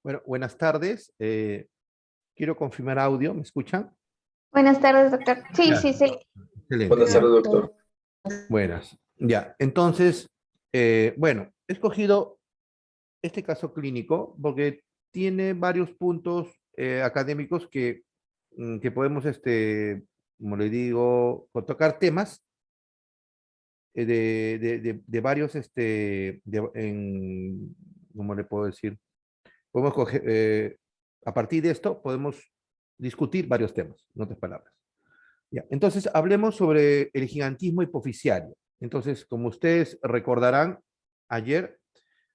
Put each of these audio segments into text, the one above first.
Bueno, buenas tardes. Quiero confirmar audio. ¿Me escuchan? Buenas tardes, doctor. Sí, Ya, sí, sí. excelente. Buenas Ya. tardes, doctor. Buenas. Ya. Entonces, bueno, he escogido este caso clínico porque tiene varios puntos académicos que podemos, como le digo, tocar temas de varios, ¿cómo le puedo decir? Podemos coger, a partir de esto, podemos discutir varios temas, en otras palabras. Ya. Entonces, hablemos sobre el gigantismo hipoficiario. Entonces, como ustedes recordarán, ayer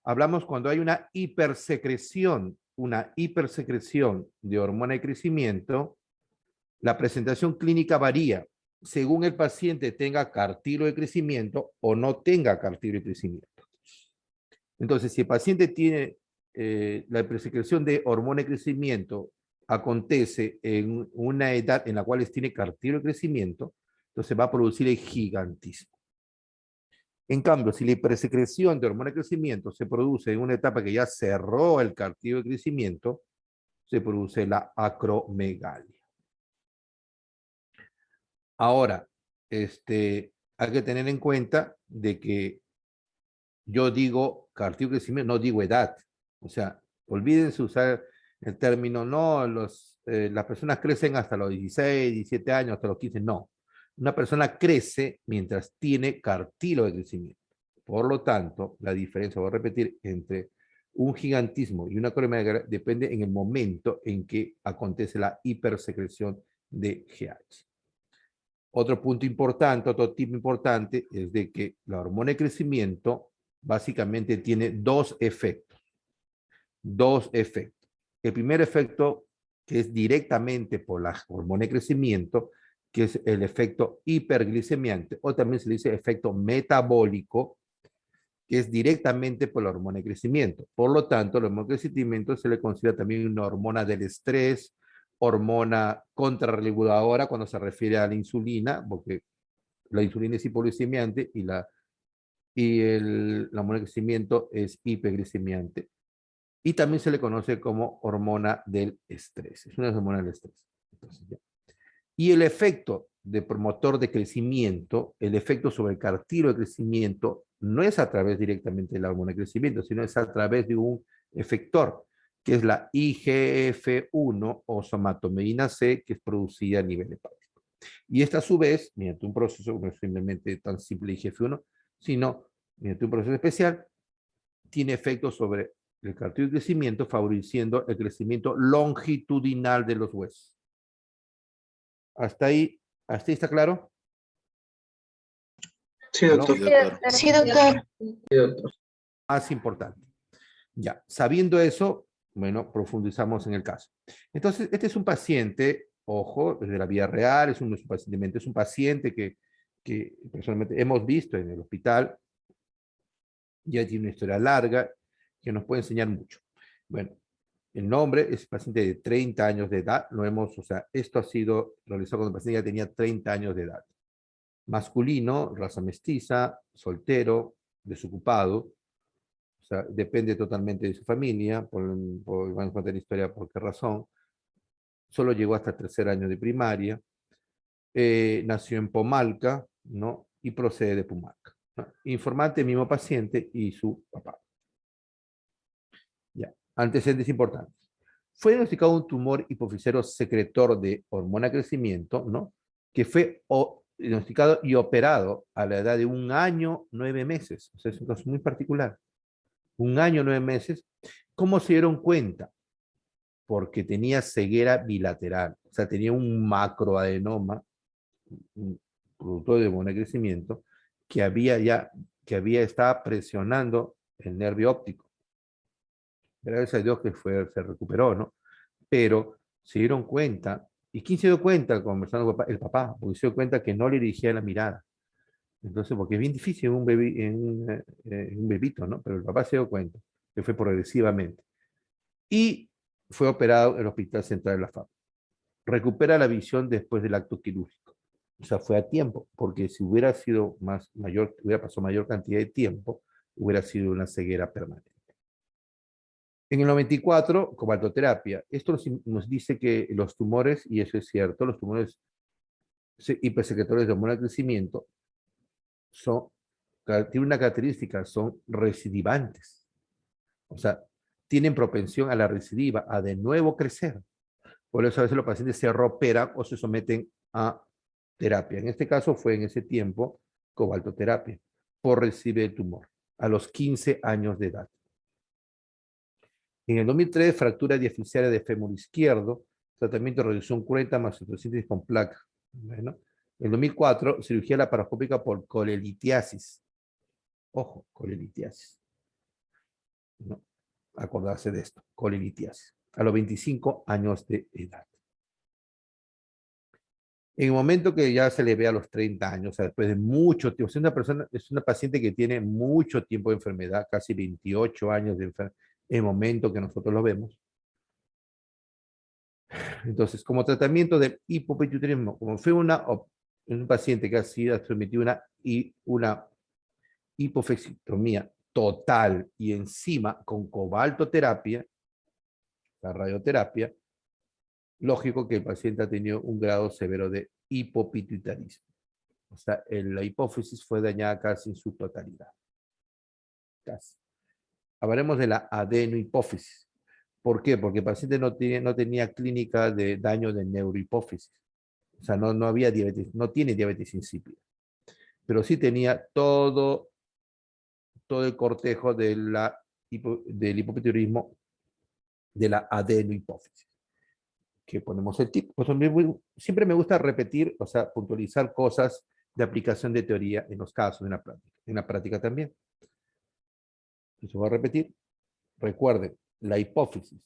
hablamos cuando hay una hipersecreción de hormona de crecimiento, la presentación clínica varía según el paciente tenga cartílago de crecimiento o no tenga cartílago de crecimiento. Entonces, si el paciente tiene la hipersecreción de hormona de crecimiento acontece en una edad en la cual tiene cartílago de crecimiento, entonces va a producir el gigantismo. En cambio, si la hipersecreción de hormona de crecimiento se produce en una etapa que ya cerró el cartílago de crecimiento, se produce la acromegalia. Ahora, hay que tener en cuenta de que yo digo cartílago de crecimiento, no digo edad. O sea, olvídense usar el término, no, las personas crecen hasta los 16, 17 años, hasta los 15, no. Una persona crece mientras tiene cartílago de crecimiento. Por lo tanto, la diferencia, voy a repetir, entre un gigantismo y una acromegalia depende en el momento en que acontece la hipersecreción de GH. Otro punto importante, otro tip importante, es de que la hormona de crecimiento básicamente tiene dos efectos. Dos efectos. El primer efecto, que es directamente por la hormona de crecimiento, que es el efecto hiperglicemiante, o también se dice efecto metabólico, que es directamente por la hormona de crecimiento. Por lo tanto, la hormona de crecimiento se le considera también una hormona del estrés, hormona contrarreguladora cuando se refiere a la insulina, porque la insulina es hipoglicemiante la hormona de crecimiento es hiperglicemiante. Y también se le conoce como hormona del estrés. Es una hormona del estrés. Entonces, ya. Y el efecto de promotor de crecimiento, el efecto sobre el cartílago de crecimiento, no es a través directamente de la hormona de crecimiento, sino es a través de un efector, que es la IGF-1 o somatomedina C, que es producida a nivel hepático. Y esta a su vez, mediante un proceso, no es simplemente tan simple IGF-1, sino mediante un proceso especial, tiene efectos sobre el cartílago de crecimiento, favoreciendo el crecimiento longitudinal de los huesos. ¿Hasta ahí está claro? Sí, ¿Aló? doctor. Sí, doctor. Sí, doctor. Más importante. Ya, sabiendo eso, bueno, profundizamos en el caso. Entonces, este es un paciente, ojo, desde la vida real, es un paciente, que personalmente hemos visto en el hospital, ya tiene una historia larga, que nos puede enseñar mucho. Bueno, el nombre es paciente de 30 años de edad, o sea, esto ha sido realizado cuando el paciente ya tenía 30 años de edad. Masculino, raza mestiza, soltero, desocupado, o sea, depende totalmente de su familia, van a contar la historia por qué razón. Solo llegó hasta el tercer año de primaria, nació en Pomalca, ¿no? Y procede de Pumalca, ¿no? Informante, mismo paciente y su papá. Ya, antecedentes importantes. Fue diagnosticado un tumor hipofisero secretor de hormona de crecimiento, ¿no? Que fue diagnosticado y operado a la edad de 1 año, 9 meses. O sea, es un caso muy particular. 1 año, 9 meses. ¿Cómo se dieron cuenta? Porque tenía ceguera bilateral. O sea, tenía un macroadenoma, un producto de hormona de crecimiento, estaba presionando el nervio óptico. Gracias a Dios que se recuperó, ¿no? Pero se dieron cuenta, ¿y quién se dio cuenta conversando con el papá? Porque se dio cuenta que no le dirigía la mirada. Entonces, porque es bien difícil en un bebito, ¿no? Pero el papá se dio cuenta que fue progresivamente. Y fue operado en el Hospital Central de la FAP. Recupera la visión después del acto quirúrgico. O sea, fue a tiempo, porque si hubiera sido hubiera pasado mayor cantidad de tiempo, hubiera sido una ceguera permanente. En el 94, cobaltoterapia. Esto nos dice que los tumores, y eso es cierto, los tumores hipersecretores de hormona de crecimiento tienen una característica, son recidivantes. O sea, tienen propensión a la recidiva, a de nuevo crecer. Por eso a veces los pacientes se reoperan o se someten a terapia. En este caso fue en ese tiempo cobaltoterapia por recibe el tumor a los 15 años de edad. En el 2003, fractura diaficiaria de fémur izquierdo, tratamiento de reducción cruenta más osteosíntesis con placa. Bueno, en el 2004, cirugía laparoscópica por colelitiasis. Ojo, colelitiasis. No, acordarse de esto, colelitiasis. A los 25 años de edad. En el momento que ya se le ve a los 30 años, o sea, después de mucho tiempo, es una paciente que tiene mucho tiempo de enfermedad, casi 28 años de enfermedad, en el momento que nosotros lo vemos. Entonces, como tratamiento de hipopituitarismo, como fue un paciente que ha sido sometido a una hipoflexitomía total y encima con cobaltoterapia, la radioterapia, lógico que el paciente ha tenido un grado severo de hipopituitarismo. O sea, la hipófisis fue dañada casi en su totalidad. Casi. Hablaremos de la adenohipófisis. ¿Por qué? Porque el paciente no tenía clínica de daño de neurohipófisis. O sea, no había diabetes, no tiene diabetes insípida. Pero sí tenía todo el cortejo del hipopituitarismo de la adenohipófisis. Que ponemos el tip. Pues siempre me gusta repetir, o sea, puntualizar cosas de aplicación de teoría en los casos, en la práctica también. Entonces voy a repetir. Recuerden, la hipófisis.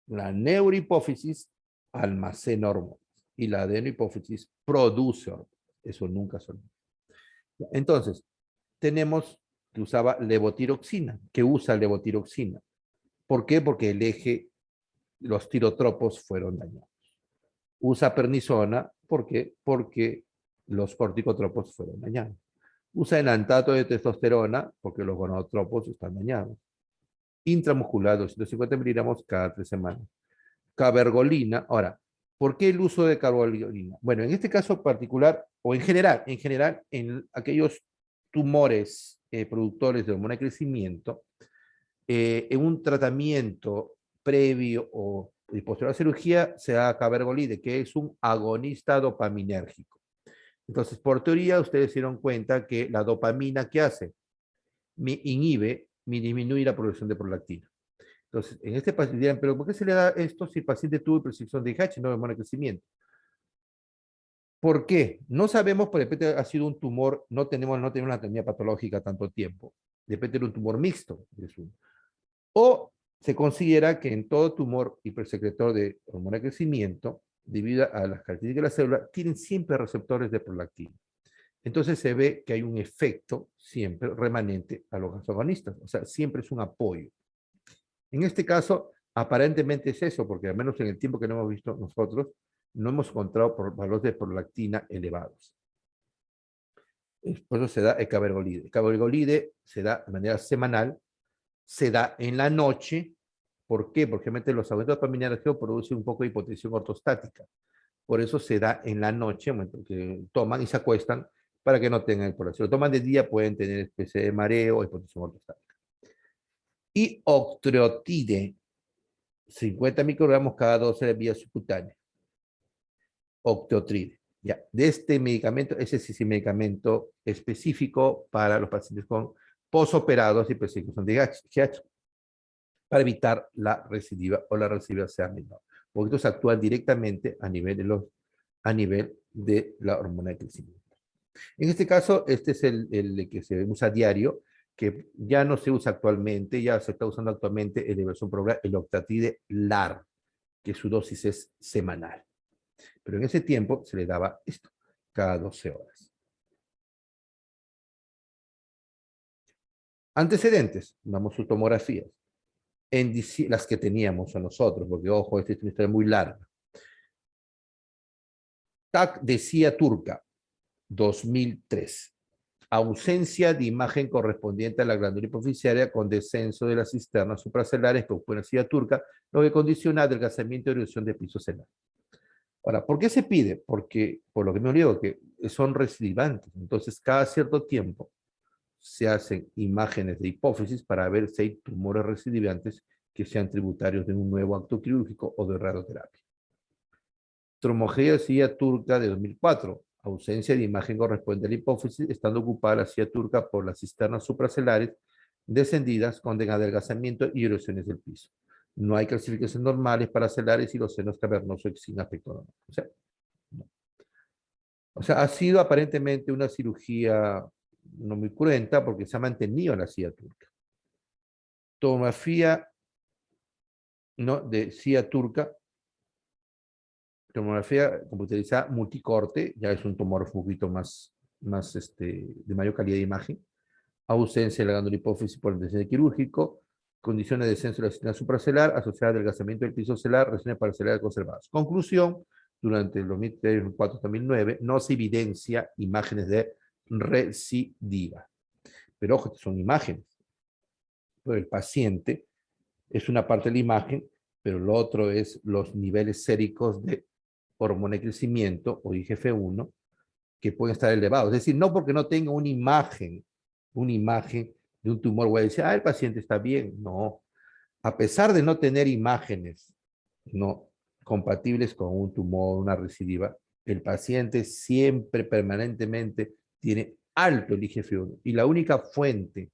La neurohipófisis almacena hormonas y la adenohipófisis produce hormonas. Eso nunca se olvida. Entonces, tenemos que usaba levotiroxina, que usa levotiroxina. ¿Por qué? Porque el eje, los tirotropos fueron dañados. Usa pernisona, ¿por qué? Porque los corticotropos fueron dañados. Usa enantato de testosterona, porque los gonadotropos están dañados. Intramuscular, 250 miligramos cada 3 semanas. Cabergolina. Ahora, ¿por qué el uso de cabergolina? Bueno, en este caso particular, o en general, en aquellos tumores productores de hormona de crecimiento, en un tratamiento previo o posterior a la cirugía se da cabergolide, que es un agonista dopaminérgico. Entonces, por teoría, ustedes se dieron cuenta que la dopamina, ¿qué hace? Disminuye la producción de prolactina. Entonces, en este paciente dirán, pero ¿por qué se le da esto si el paciente tuvo hipersensición de IH y no hormona de crecimiento? ¿Por qué? No sabemos, por repente ha sido un tumor, no tenemos una anatomía patológica tanto tiempo. De repente era un tumor mixto. O se considera que en todo tumor hipersecretor de hormona de crecimiento, debido a las características de la célula, tienen siempre receptores de prolactina. Entonces se ve que hay un efecto siempre remanente a los agonistas, o sea, siempre es un apoyo. En este caso, aparentemente es eso, porque al menos en el tiempo que no hemos visto nosotros, no hemos encontrado valores de prolactina elevados. Por eso se da el cabergolide. El cabergolide se da de manera semanal, se da en la noche. ¿Por qué? Porque los agudos dopaminérgicos producen un poco de hipotensión ortostática. Por eso se da en la noche, momento que toman y se acuestan para que no tengan el problema. Si lo toman de día pueden tener especie de mareo o hipotensión ortostática. Y octreotide, 50 microgramos cada 12 de vía subcutánea. Octreotide. Ya. De este medicamento, ese sí es un medicamento específico para los pacientes con posoperados y persecución de GH, para evitar la recidiva o la recidiva sea menor. Porque estos actúan directamente a nivel de la hormona de crecimiento. En este caso, este es el que se usa a diario, que ya no se usa actualmente, ya se está usando actualmente en la versión programa, el octreotide LAR, que su dosis es semanal. Pero en ese tiempo se le daba esto, cada 12 horas. Antecedentes, vamos a sus tomografías. Las que teníamos a nosotros, porque ojo, esta es una historia muy larga. TAC decía turca, 2003. ausencia de imagen correspondiente a la glándula hipoficiaria con descenso de las cisternas supracelares que ocurre en silla turca, lo que condiciona adelgazamiento y erosión de piso celar. Ahora, ¿por qué se pide? Porque, por lo que me digo, que son recidivantes. Entonces, cada cierto tiempo se hacen imágenes de hipófisis para ver si hay tumores recidivantes que sean tributarios de un nuevo acto quirúrgico o de radioterapia. Tromogea de silla turca de 2004. Ausencia de imagen corresponde a la hipófisis, estando ocupada la silla turca por las cisternas supracelares descendidas con adelgazamiento y erosiones del piso. No hay clasificaciones normales para celares y los senos cavernosos sin aspecto normal. No. O sea, ha sido aparentemente una cirugía no muy cruenta porque se ha mantenido la silla turca. Tomografía, ¿no?, de silla turca, tomografía computerizada multicorte, ya es un tumor un poquito más de mayor calidad de imagen, ausencia de la glándula hipófisis por el descenso quirúrgico, condiciones de descenso de la cisterna supracelular asociada al adelgazamiento del piso celular, regiones paracelares conservadas. Conclusión, durante el 2003, 2004, 2009, no se evidencia imágenes de recidiva. Pero ojo, son imágenes. Pero el paciente es una parte de la imagen, pero lo otro es los niveles séricos de hormona de crecimiento o IGF-1 que pueden estar elevados. Es decir, no porque no tenga una imagen de un tumor, voy a decir, el paciente está bien. No. A pesar de no tener imágenes no compatibles con un tumor, una recidiva, el paciente siempre, permanentemente, tiene alto el IGF-1. Y la única fuente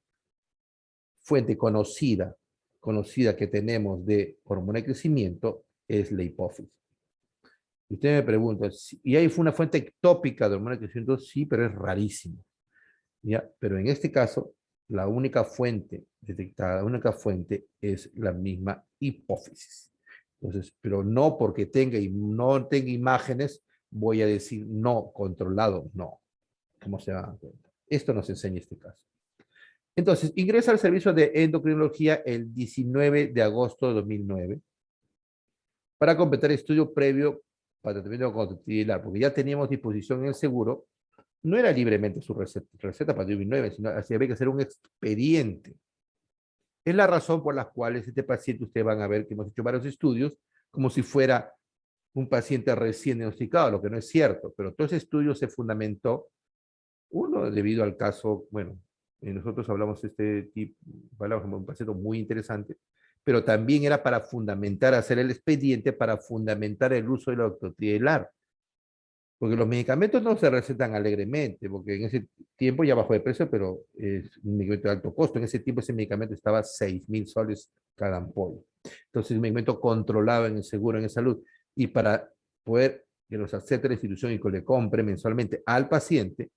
conocida que tenemos de hormona de crecimiento es la hipófisis. Usted me pregunta, ¿y ahí fue una fuente ectópica de hormona de crecimiento? Sí, pero es rarísimo. ¿Ya? Pero en este caso, la única fuente detectada, la única fuente es la misma hipófisis. Entonces, pero no porque no tenga imágenes, voy a decir no, controlado, no. ¿Cómo se dan cuenta? Esto nos enseña este caso. Entonces, ingresa al servicio de endocrinología el 19 de agosto de 2009 para completar estudio previo para tratamiento contra, porque ya teníamos disposición en el seguro. No era libremente su receta para el 2009, sino había que hacer un expediente. Es la razón por la cual este paciente, ustedes van a ver que hemos hecho varios estudios, como si fuera un paciente recién diagnosticado, lo que no es cierto, pero todo ese estudio se fundamentó, uno, debido al caso, bueno, nosotros hablamos de este tipo, hablamos de un paciente muy interesante, pero también era para fundamentar, hacer el expediente para fundamentar el uso de la octotielar. Porque los medicamentos no se recetan alegremente, porque en ese tiempo ya bajó de precio, pero es un medicamento de alto costo. En ese tiempo ese medicamento estaba 6.000 soles cada ampolla. Entonces, un medicamento controlado en el seguro, en el salud. Y para poder que los acepte la institución y que le compre mensualmente al paciente,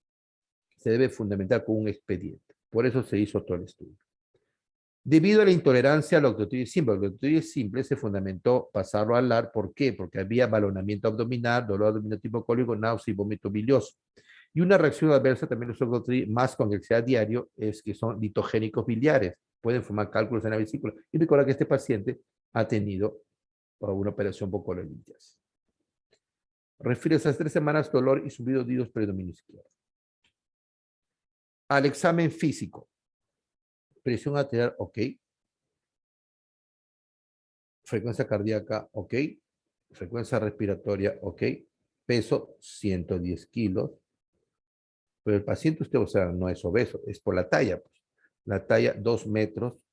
se debe fundamentar con un expediente. Por eso se hizo todo el estudio. Debido a la intolerancia a la octotide simple, la octotide simple se fundamentó pasarlo al LAR. ¿Por qué? Porque había balonamiento abdominal, dolor abdominal tipo cólico, náusea y vómito bilioso. Y una reacción adversa también los octotide más con el que sea diario es que son litogénicos biliares. Pueden formar cálculos en la vesícula. Y recuerda que este paciente ha tenido una operación bocololitias. Refiere a esas 3 semanas dolor y subido de predominio izquierdo. Al examen físico. Presión arterial, ok. Frecuencia cardíaca, ok. Frecuencia respiratoria, ok. Peso, 110 kilos. Pero el paciente, usted, o sea, no es obeso, es por la talla. Pues. La talla, 2 metros,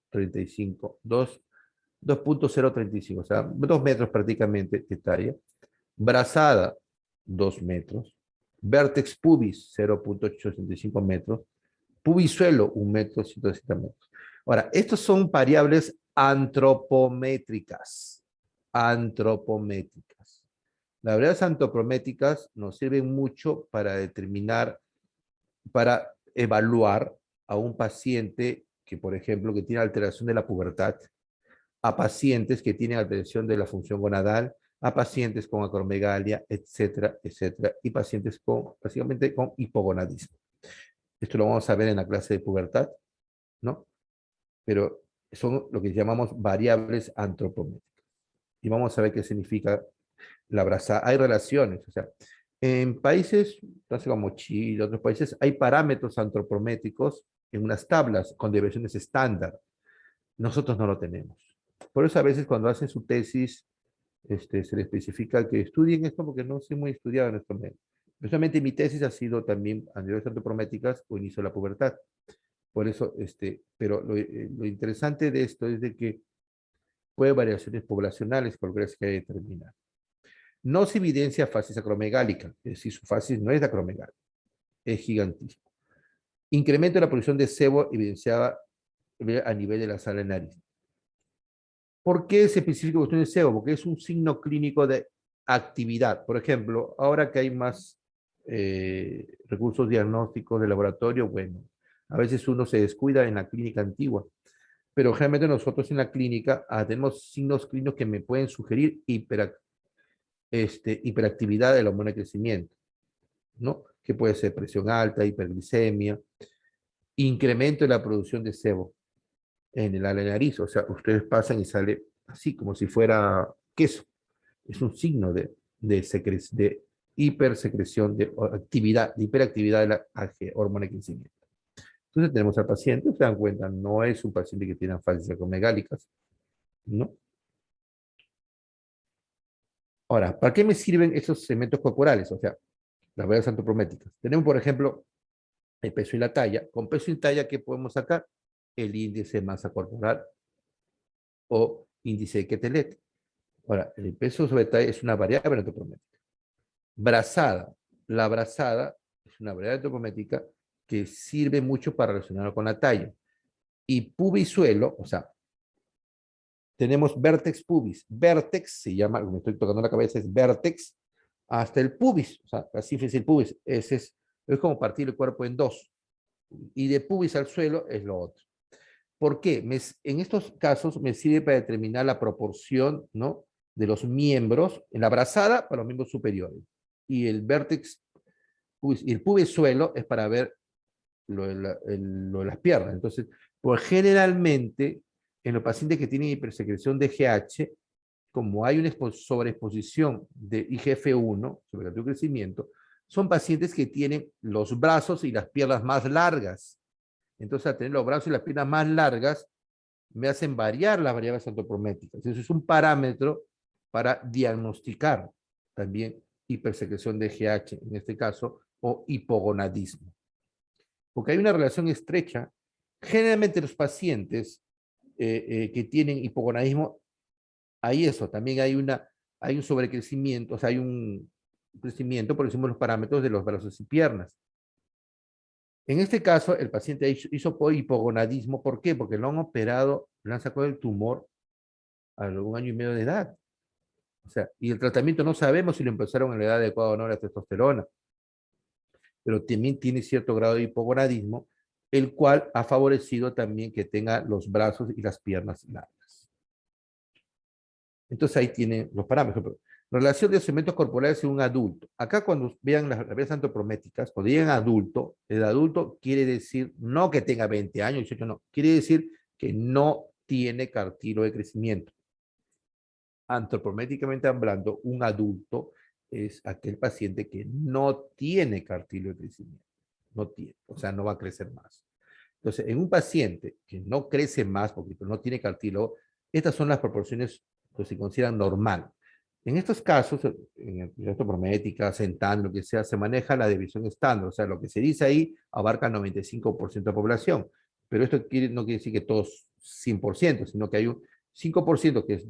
35, 2.035, o sea, 2 metros prácticamente de talla. Brazada, 2 metros. Vértex pubis, 0.865 metros. Pubisuelo, 1.160 metros. Ahora, estos son variables antropométricas. Antropométricas. Las variables antropométricas nos sirven mucho para determinar, para evaluar a un paciente que, por ejemplo, que tiene alteración de la pubertad, a pacientes que tienen alteración de la función gonadal, a pacientes con acromegalia, etcétera, etcétera, y pacientes con, básicamente, con hipogonadismo. Esto lo vamos a ver en la clase de pubertad, ¿no? Pero son lo que llamamos variables antropométricas. Y vamos a ver qué significa la brazada. Hay relaciones, o sea, En países, entonces como Chile, otros países, hay parámetros antropométricos en unas tablas con deviaciones estándar. Nosotros no lo tenemos. Por eso a veces cuando hacen su tesis, se les especifica que estudien esto porque no soy muy estudiado en esto. Personalmente mi tesis ha sido también a niveles antropométricas o inicio de la pubertad. Por eso, pero lo interesante de esto es de que puede haber variaciones poblacionales por lo que hay que determinar. No se evidencia fasis acromegálica, es decir, su fasis no es acromegálica, es gigantismo. Incremento de la producción de sebo evidenciada a nivel de la sala de nariz. ¿Por qué se especifica cuestión de sebo? Porque es un signo clínico de actividad. Por ejemplo, ahora que hay más recursos diagnósticos de laboratorio, bueno, a veces uno se descuida en la clínica antigua, pero generalmente nosotros en la clínica tenemos signos clínicos que me pueden sugerir hiperactividad de la hormona de crecimiento, ¿no? Que puede ser presión alta, hiperglicemia, incremento de la producción de sebo en el ala de nariz, o sea, ustedes pasan y sale así como si fuera queso. Es un signo de hipersecreción, de actividad, de hiperactividad de la hormona de crecimiento. Entonces tenemos al paciente, se dan cuenta, no es un paciente que tiene fases acromegálicas, ¿no? Ahora, ¿para qué me sirven esos segmentos corporales? O sea, las variables antropométricas. Tenemos, por ejemplo, el peso y la talla. Con peso y talla, ¿qué podemos sacar? El índice de masa corporal o índice de Quetelet. Ahora, el peso sobre talla es una variable antropométrica. Brazada. La brazada es una variable antropométrica que sirve mucho para relacionarlo con la talla. Y pubisuelo, o sea, tenemos vértex pubis. Vértex se llama, me estoy tocando la cabeza, es vértex hasta el pubis, o sea, la sífilis del pubis. Es como partir el cuerpo en dos. Y de pubis al suelo es lo otro. ¿Por qué? En estos casos me sirve para determinar la proporción, ¿no?, de los miembros en la brazada para los miembros superiores. Y el vértex, y el pubis suelo es para ver lo de las piernas. Entonces, pues generalmente, en los pacientes que tienen hipersecreción de GH, como hay una sobreexposición de IGF-1, sobre el crecimiento, son pacientes que tienen los brazos y las piernas más largas. Entonces, al tener los brazos y las piernas más largas, me hacen variar las variables antropométricas. Eso es un parámetro para diagnosticar también hipersecreción de GH, en este caso, o hipogonadismo. Porque hay una relación estrecha. Generalmente los pacientes que tienen hipogonadismo, hay eso, también hay un sobrecrecimiento, o sea, hay un crecimiento, por decimos los parámetros de los brazos y piernas. En este caso, el paciente hizo hipogonadismo. ¿Por qué? Porque lo han operado, le han sacado el tumor a 1 año y medio de edad. O sea, y el tratamiento no sabemos si lo empezaron en la edad adecuada o no, la testosterona. Pero también tiene cierto grado de hipogonadismo, el cual ha favorecido también que tenga los brazos y las piernas largas. Entonces ahí tienen los parámetros. Relación de segmentos corporales en un adulto. Acá cuando vean las variables antropométricas, cuando llegan a adulto, el adulto quiere decir no que tenga 20 años, 18 no, quiere decir que no tiene cartílago de crecimiento. Antropométricamente hablando, un adulto es aquel paciente que no tiene cartílago de crecimiento. No tiene, o sea, no va a crecer más. Entonces, en un paciente que no crece más porque no tiene cartílago, estas son las proporciones que se consideran normal. En estos casos, en la antropométrica, Centan, lo que sea, se maneja la división estándar, o sea, lo que se dice ahí abarca el 95% de la población, pero esto no quiere decir que todos 100%, sino que hay un 5% que es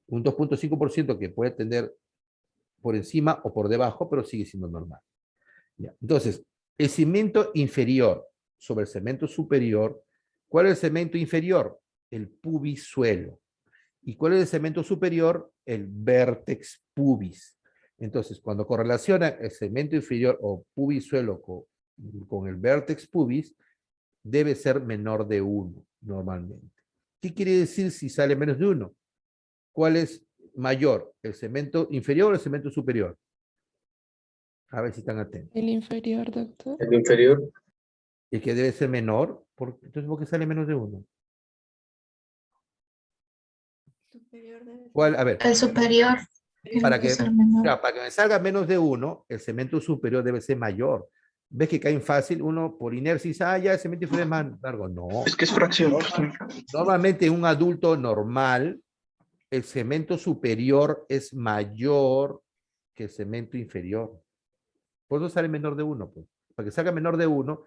un 2.5% que puede tener por encima o por debajo, pero sigue siendo normal. Ya. Entonces, el segmento inferior sobre el segmento superior, ¿cuál es el segmento inferior? El pubisuelo. ¿Y cuál es el segmento superior? El vértex pubis. Entonces, cuando correlaciona el segmento inferior o pubisuelo con el vértex pubis, debe ser menor de 1 normalmente. ¿Qué quiere decir si sale menos de 1? ¿Cuál es mayor? ¿El segmento inferior o el segmento superior? A ver si están atentos. El inferior, doctor. El inferior. ¿Y que debe ser menor? Entonces, ¿por qué sale menos de 1? Superior debe ser. ¿Cuál? A ver. El superior. para que, claro, para que me salga menos de 1, el segmento superior debe ser mayor. ¿Ves que caen fácil? Uno por inercia dice, ya el segmento inferior es más largo. No. Es que es fracción. Normalmente en un adulto normal, el segmento superior es mayor que el segmento inferior. Por eso sale menor de 1. Pues. Para que salga menor de 1,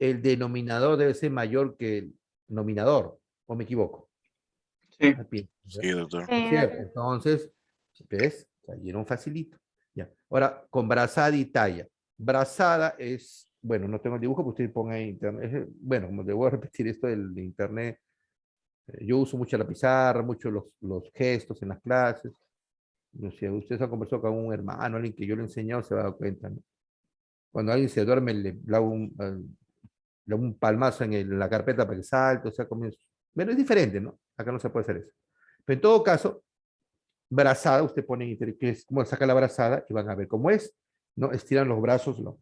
el denominador debe ser mayor que el nominador. ¿O me equivoco? Sí. Sí, doctor. ¿Cierto? Entonces, ¿ves? Cayeron facilito. Ya. Ahora, con brazada y talla. Brazada es, bueno, no tengo el dibujo, pues usted ponga en internet. Bueno, como le voy a repetir esto de internet, yo uso mucho la pizarra, mucho los gestos en las clases. No sé, ustedes han conversado con un hermano, alguien que yo le he enseñado, se va a dar cuenta, ¿no? Cuando alguien se duerme, le hago un palmazo en la carpeta para que salte, o sea, comienzo. Pero es diferente, ¿no? Acá no se puede hacer eso. Pero en todo caso, brazada, usted pone que es como saca la brazada y van a ver cómo es, ¿no? Estiran los brazos, lo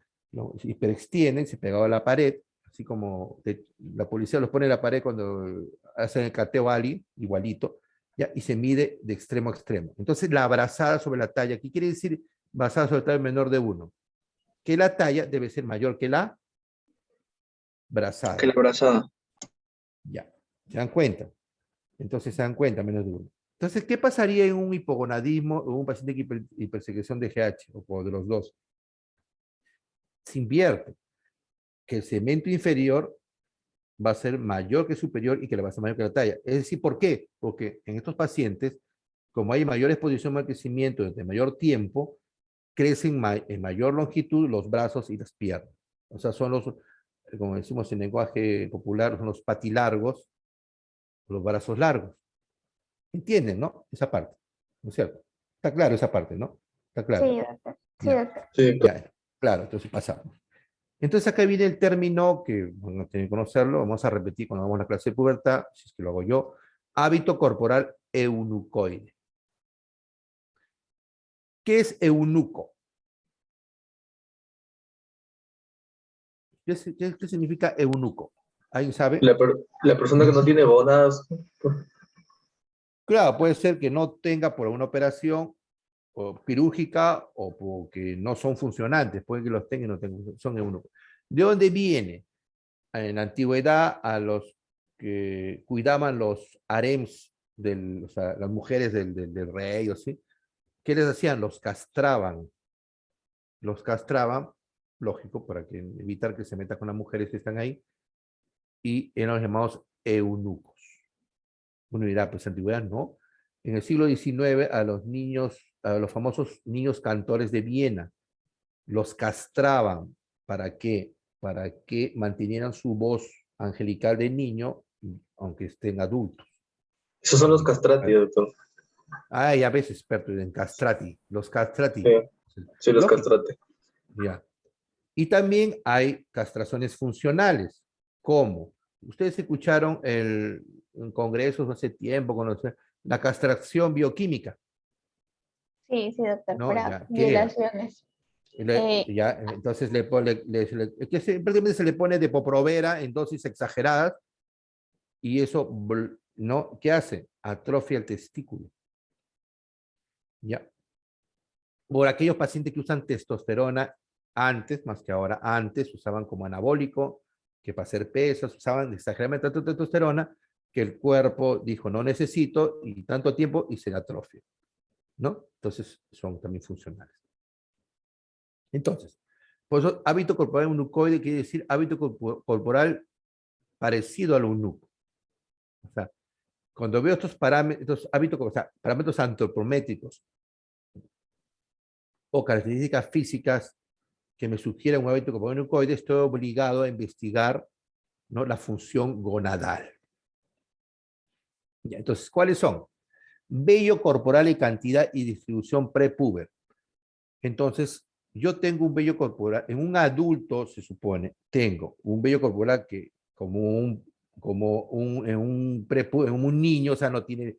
hiperextienden, se pegado a la pared, así como la policía los pone en la pared cuando hacen el cateo a alguien, igualito, ¿ya? Y se mide de extremo a extremo. Entonces, la brazada sobre la talla, ¿qué quiere decir brazada sobre la talla menor de 1? Que la talla debe ser mayor que la brazada. Que la brazada. Ya, ¿se dan cuenta? Entonces se dan cuenta, menos de 1. Entonces, ¿qué pasaría en un hipogonadismo o un paciente con hipersecreción de GH o de los dos? Se invierte, que el segmento inferior va a ser mayor que superior y que la va a ser mayor que la talla. Es decir, ¿por qué? Porque en estos pacientes, como hay mayor exposición al crecimiento desde mayor tiempo, crecen en mayor longitud los brazos y las piernas. O sea, son los, como decimos en lenguaje popular, son los patilargos, los brazos largos. ¿Entienden, no? Esa parte, ¿no es cierto? Está claro esa parte, ¿no? Está claro. Sí, doctor. Sí, Ya. doctor. Sí. Ya, claro, entonces pasamos. Entonces acá viene el término que bueno, tienen que conocerlo, vamos a repetir cuando hagamos la clase de pubertad, si es que lo hago yo, hábito corporal eunucoide. ¿Qué es eunuco? ¿Qué significa eunuco? ¿Alguien sabe? La persona que no tiene bodas. Claro, puede ser que no tenga por una operación o quirúrgica o porque no son funcionantes, puede que los tengan y no tengan, son eunucos. ¿De dónde viene? En la antigüedad, a los que cuidaban los harems, o sea, las mujeres del rey, o sí, ¿qué les hacían? Los castraban, lógico, para evitar que se meta con las mujeres que están ahí, y eran los llamados eunucos. Uno dirá, pues antigüedad no. En el siglo XIX, a los niños, a los famosos niños cantores de Viena, los castraban. ¿Para qué? Para que mantenieran su voz angelical de niño, aunque estén adultos. Esos son los castrati, doctor. Ah, ya ves, experto en castrati, los castrati. Sí, los Lógico. castrati. Ya. Y también hay castraciones funcionales. ¿Cómo? Ustedes escucharon en congresos hace tiempo, la castración bioquímica. Sí, sí, doctor. No, Para ya, ¿qué era? violaciones. Ya, entonces prácticamente se le pone Depo-Provera en dosis exageradas y eso, ¿no? ¿Qué hace? Atrofia el testículo. Ya. Por aquellos pacientes que usan testosterona antes, más que ahora, antes usaban como anabólico, que para hacer pesas usaban exageradamente tanto testosterona, que el cuerpo dijo no necesito y tanto tiempo y se le atrofia, ¿no? Entonces son también funcionales. Entonces, por eso hábito corporal eunucoide quiere decir hábito corporal parecido al eunuco. O sea, cuando veo estos parámetros, hábitos, o sea, parámetros antropométricos o características físicas que me sugieran un hábito corporal eunucoide, estoy obligado a investigar, ¿no?, la función gonadal. Ya, entonces, ¿cuáles son? Vello corporal y cantidad y distribución prepuber. Entonces, yo tengo un vello corporal, en un adulto se supone, tengo un vello corporal que en un niño, o sea, no tiene,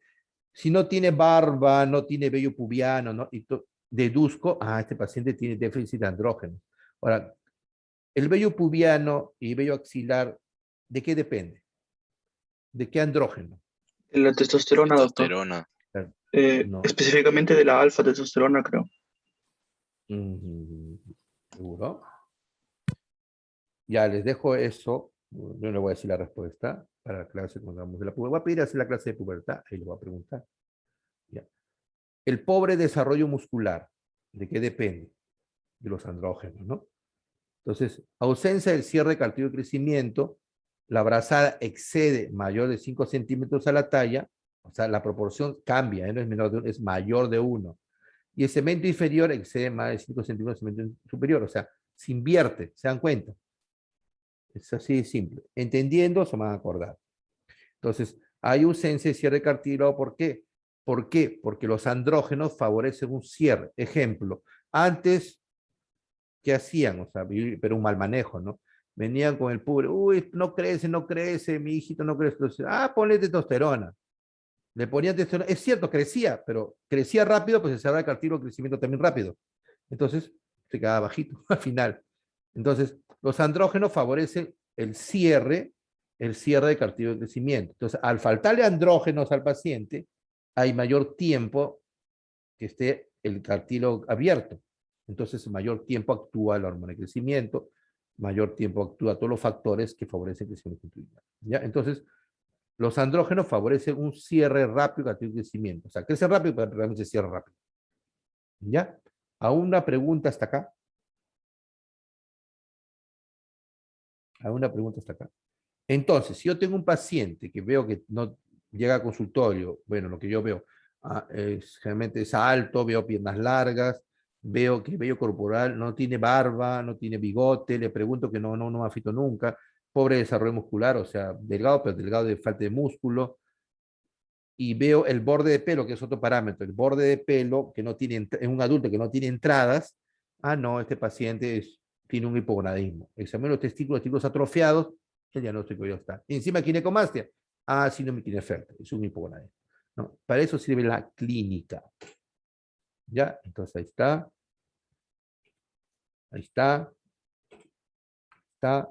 si no tiene barba, no tiene vello pubiano, ¿no? Y deduzco, este paciente tiene déficit de andrógeno. Ahora, el vello pubiano y vello axilar, ¿de qué depende? ¿De qué andrógeno? La testosterona, doctor. Testosterona. No. Específicamente de la alfa-testosterona, creo. ¿Seguro? Ya les dejo eso. Yo no le voy a decir la respuesta para la clase cuando vamos de la pubertad. Voy a pedir hacer la clase de pubertad, ahí le voy a preguntar. Ya. El pobre desarrollo muscular, ¿de qué depende? De los andrógenos, ¿no? Entonces, ausencia del cierre de cartílago de crecimiento, la brazada excede mayor de 5 centímetros a la talla, o sea, la proporción cambia, no es menor de 1, es mayor de 1. Y el segmento inferior excede más de 5 centímetros del segmento superior, o sea, se invierte, ¿se dan cuenta? Es así de simple. Entendiendo, se van a acordar. Entonces, hay ausencia de cierre de cartílago, ¿por qué? ¿Por qué? Porque los andrógenos favorecen un cierre. Ejemplo, antes, ¿qué hacían? O sea, pero un mal manejo, ¿no? Venían con el pobre, uy, no crece, mi hijito no crece. Entonces, ponle testosterona. Le ponían testosterona. Es cierto, crecía, pero crecía rápido, pues se cerraba el cartílago, crecimiento también rápido. Entonces, se quedaba bajito al final. Entonces, los andrógenos favorecen el cierre de cartílago de crecimiento. Entonces, al faltarle andrógenos al paciente, hay mayor tiempo que esté el cartílago abierto. Entonces, mayor tiempo actúa la hormona de crecimiento, mayor tiempo actúa todos los factores que favorecen el crecimiento longitudinal. ¿Ya? Entonces, los andrógenos favorecen un cierre rápido del cartílago de crecimiento. O sea, crece rápido, pero realmente se cierra rápido. ¿Ya? ¿Aún una pregunta hasta acá? ¿Aún una pregunta hasta acá? Entonces, si yo tengo un paciente que veo que no llega a consultorio, bueno, lo que yo veo, generalmente es alto, veo piernas largas, veo que el vello corporal no tiene barba, no tiene bigote, le pregunto que no me afeito nunca, pobre desarrollo muscular, o sea, delgado, pero delgado de falta de músculo, y veo el borde de pelo, que es otro parámetro, el borde de pelo que no tiene, en un adulto que no tiene entradas, no, este paciente tiene un hipogonadismo. Examino los testículos atrofiados, el diagnóstico ya está. Y encima ginecomastia, síndrome Klinefelter, es un hipogonadismo. ¿No? Para eso sirve la clínica. ¿Ya? Entonces ahí está. Ahí está. Está.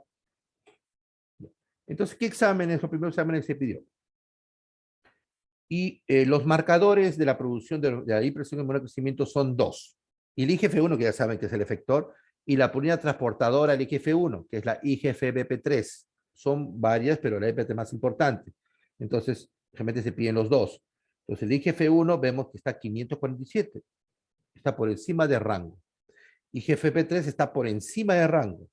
Entonces, ¿qué exámenes? Los primeros exámenes se pidió. Y los marcadores de la producción de la hipertensión hormonal de crecimiento son 2. Y el IGF-1, que ya saben que es el efector, y la proteína transportadora del IGF-1, que es la IGF-BP3. Son varias, pero la BP3 es más importante. Entonces, realmente se piden los dos. Entonces, el IGF-1 vemos que está a 547. Está por encima de rango. IGF-BP3 está por encima de rango.